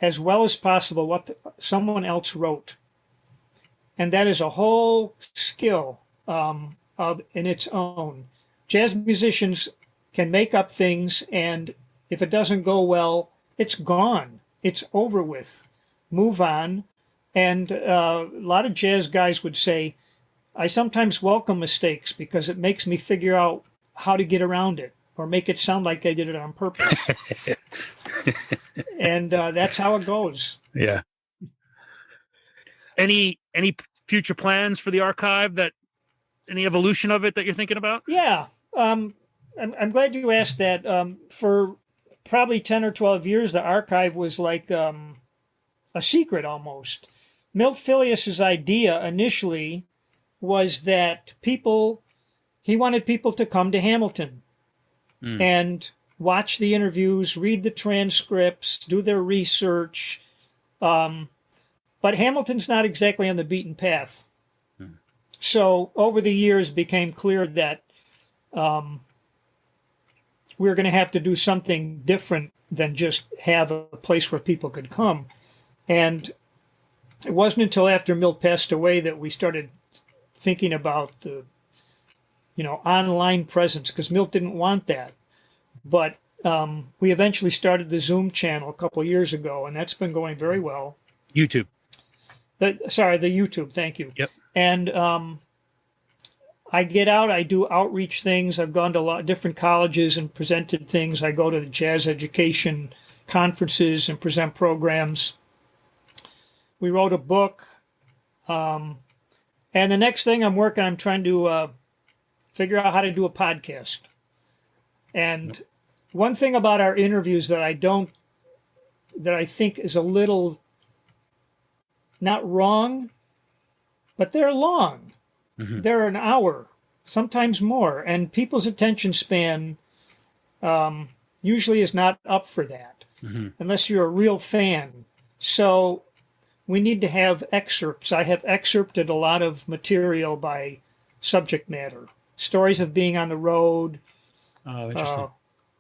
[SPEAKER 1] as well as possible what someone else wrote. And that is a whole skill in its own. Jazz musicians can make up things, and if it doesn't go well, it's gone. It's over with. Move on. And a lot of jazz guys would say, I sometimes welcome mistakes because it makes me figure out how to get around it or make it sound like I did it on purpose. And that's how it goes.
[SPEAKER 2] Yeah. Any future plans for the archive, that any evolution of it that you're thinking about?
[SPEAKER 1] Yeah. I'm glad you asked that. For probably 10 or 12 years, the archive was like a secret almost. Milt Fillius's idea initially was that he wanted people to come to Hamilton and watch the interviews, read the transcripts, do their research. But Hamilton's not exactly on the beaten path. So over the years, it became clear that we were going to have to do something different than just have a place where people could come. And it wasn't until after Milt passed away that we started thinking about the, online presence, because Milt didn't want that. But we eventually started the Zoom channel a couple of years ago, and that's been going very well.
[SPEAKER 2] YouTube.
[SPEAKER 1] The YouTube, thank you.
[SPEAKER 2] Yep.
[SPEAKER 1] And I get out, I do outreach things. I've gone to a lot of different colleges and presented things. I go to the jazz education conferences and present programs. We wrote a book. And the next thing I'm trying to figure out how to do a podcast. And one thing about our interviews that I think is a little not wrong, but they're long. Mm-hmm. They're an hour, sometimes more. And people's attention span usually is not up for that, unless you're a real fan. So we need to have excerpts. I have excerpted a lot of material by subject matter. Stories of being on the road,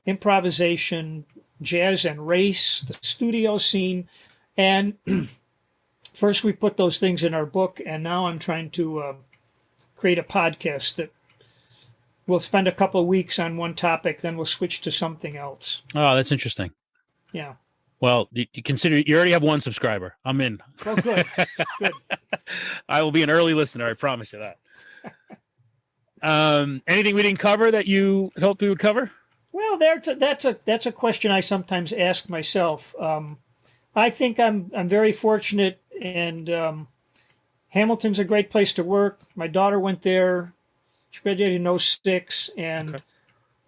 [SPEAKER 1] improvisation, jazz and race, the studio scene. And first we put those things in our book, and now I'm trying to create a podcast that we'll spend a couple of weeks on one topic, then we'll switch to something else.
[SPEAKER 2] Oh, that's interesting.
[SPEAKER 1] Yeah.
[SPEAKER 2] Well, you already have one subscriber. I'm in.
[SPEAKER 1] Oh, good. Good.
[SPEAKER 2] I will be an early listener. I promise you that. Anything we didn't cover that you hoped we would cover?
[SPEAKER 1] Well, that's a question I sometimes ask myself. I think I'm very fortunate, and Hamilton's a great place to work. My daughter went there. She graduated in 2006, and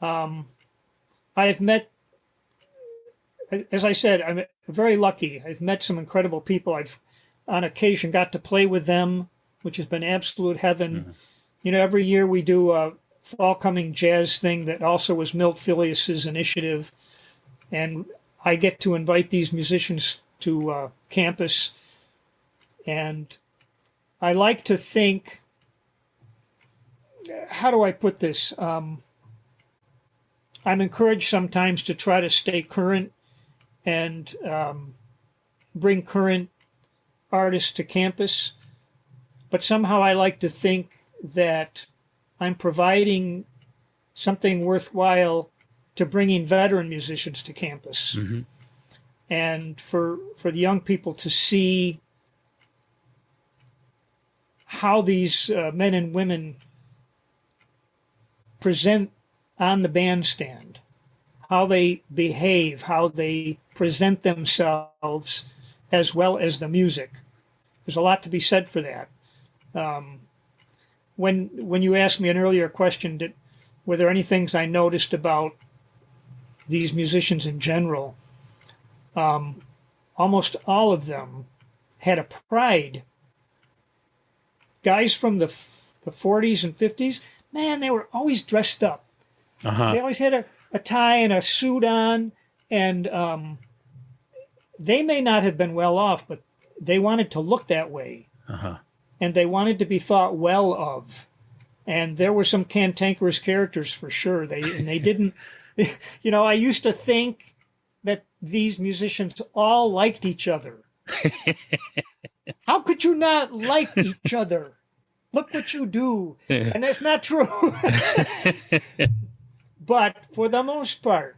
[SPEAKER 1] I have met, as I said, I'm very lucky. I've met some incredible people. I've, on occasion, got to play with them, which has been absolute heaven. Mm-hmm. Every year we do a fall coming jazz thing that also was Milt Fillius's initiative, and I get to invite these musicians to campus. And I like to think, how do I put this? I'm encouraged sometimes to try to stay current and bring current artists to campus. But somehow I like to think that I'm providing something worthwhile to bringing veteran musicians to campus. Mm-hmm. And for the young people to see how these men and women present on the bandstand, how they behave, how they present themselves, as well as the music. There's a lot to be said for that. When you asked me an earlier question, were there any things I noticed about these musicians in general? Almost all of them had a pride. Guys from the 40s and 50s, man, they were always dressed up. Uh-huh. They always had a tie and a suit on, and they may not have been well off, but they wanted to look that way. Uh-huh. And they wanted to be thought well of. And there were some cantankerous characters for sure. They didn't, I used to think that these musicians all liked each other. How could you not like each other? Look what you do. And that's not true. But for the most part,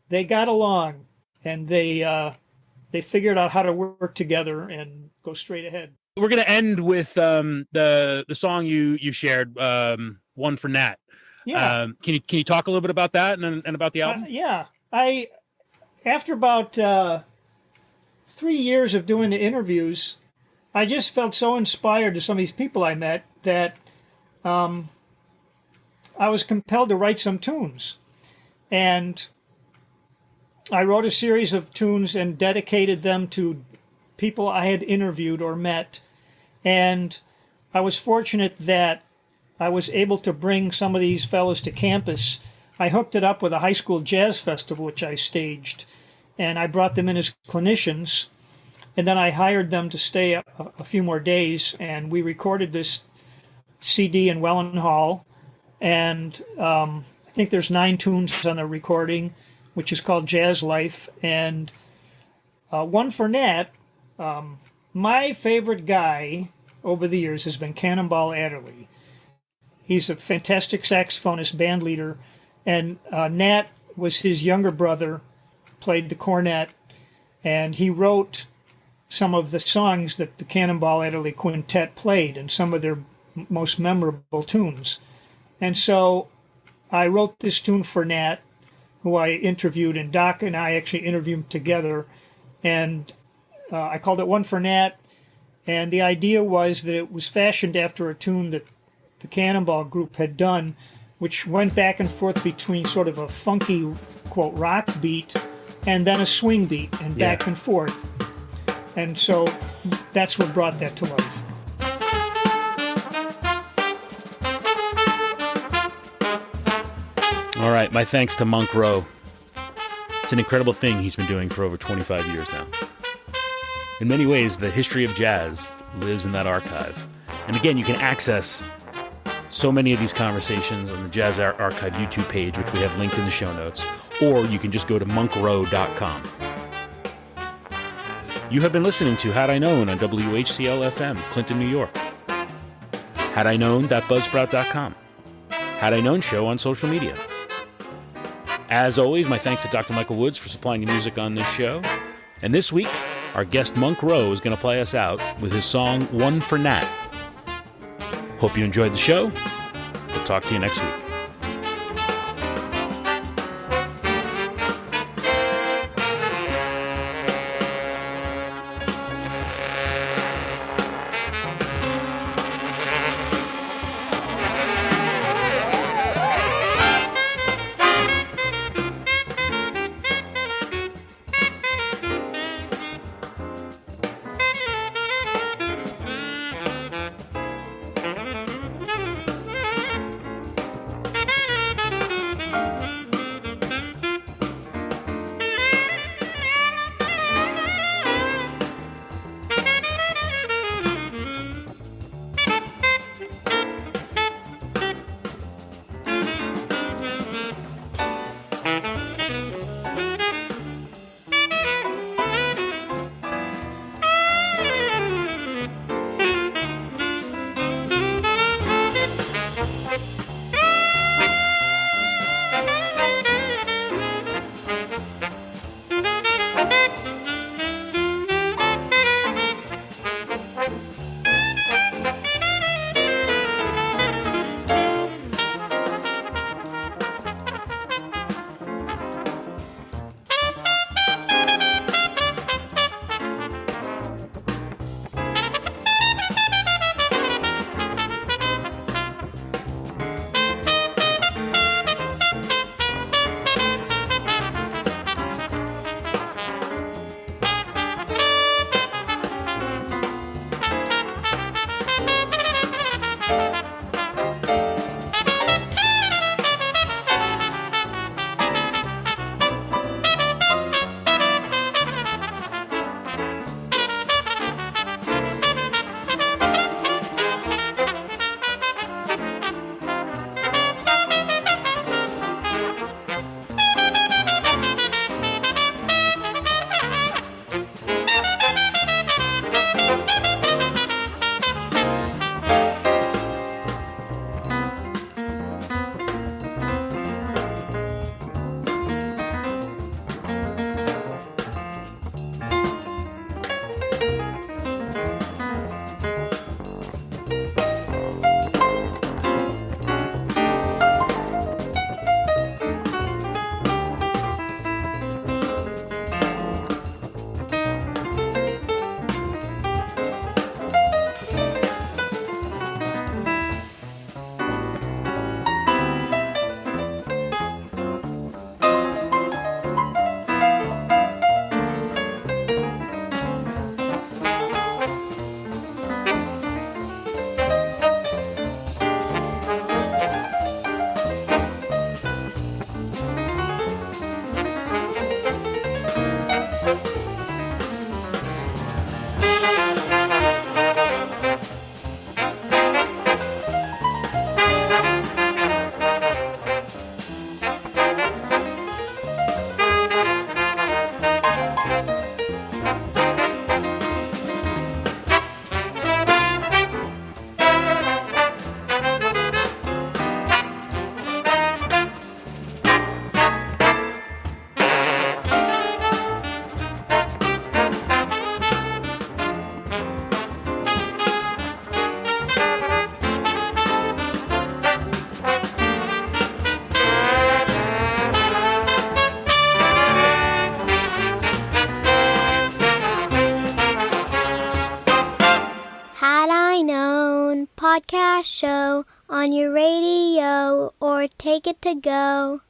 [SPEAKER 1] they got along, and they figured out how to work together and go straight ahead.
[SPEAKER 2] We're going to end with the song you shared, One for Nat.
[SPEAKER 1] Yeah.
[SPEAKER 2] Can you talk a little bit about that and about the album?
[SPEAKER 1] Yeah. After about 3 years of doing the interviews, I just felt so inspired to some of these people I met that I was compelled to write some tunes. And I wrote a series of tunes and dedicated them to people I had interviewed or met. And I was fortunate that I was able to bring some of these fellows to campus. I hooked it up with a high school jazz festival, which I staged, and I brought them in as clinicians. And then I hired them to stay a few more days, and we recorded this CD in Welland Hall. And I think there's 9 tunes on the recording, which is called Jazz Life. And One for Nat, my favorite guy over the years has been Cannonball Adderley. He's a fantastic saxophonist, band leader, and Nat was his younger brother, played the cornet, and he wrote some of the songs that the Cannonball Adderley Quintet played and some of their most memorable tunes. And so I wrote this tune for Nat, who I interviewed, and Doc and I actually interviewed him together, and I called it One for Nat, and the idea was that it was fashioned after a tune that the Cannonball group had done, which went back and forth between sort of a funky, quote, rock beat and then a swing beat and back and forth. And so that's what brought that to life.
[SPEAKER 2] All right, my thanks to Monk Rowe. It's an incredible thing he's been doing for over 25 years now. In many ways, the history of jazz lives in that archive. And again, you can access so many of these conversations on the Jazz Archive YouTube page, which we have linked in the show notes, or you can just go to monkrowe.com. You have been listening to Had I Known on WHCL-FM, Clinton, New York. HadIKnown.buzzsprout.com. Had I Known Show on social media. As always, my thanks to Dr. Michael Woods for supplying the music on this show. And this week, our guest Monk Rowe is going to play us out with his song One for Nat. Hope you enjoyed the show. We'll talk to you next week.
[SPEAKER 3] podcast show on your radio or take it to go.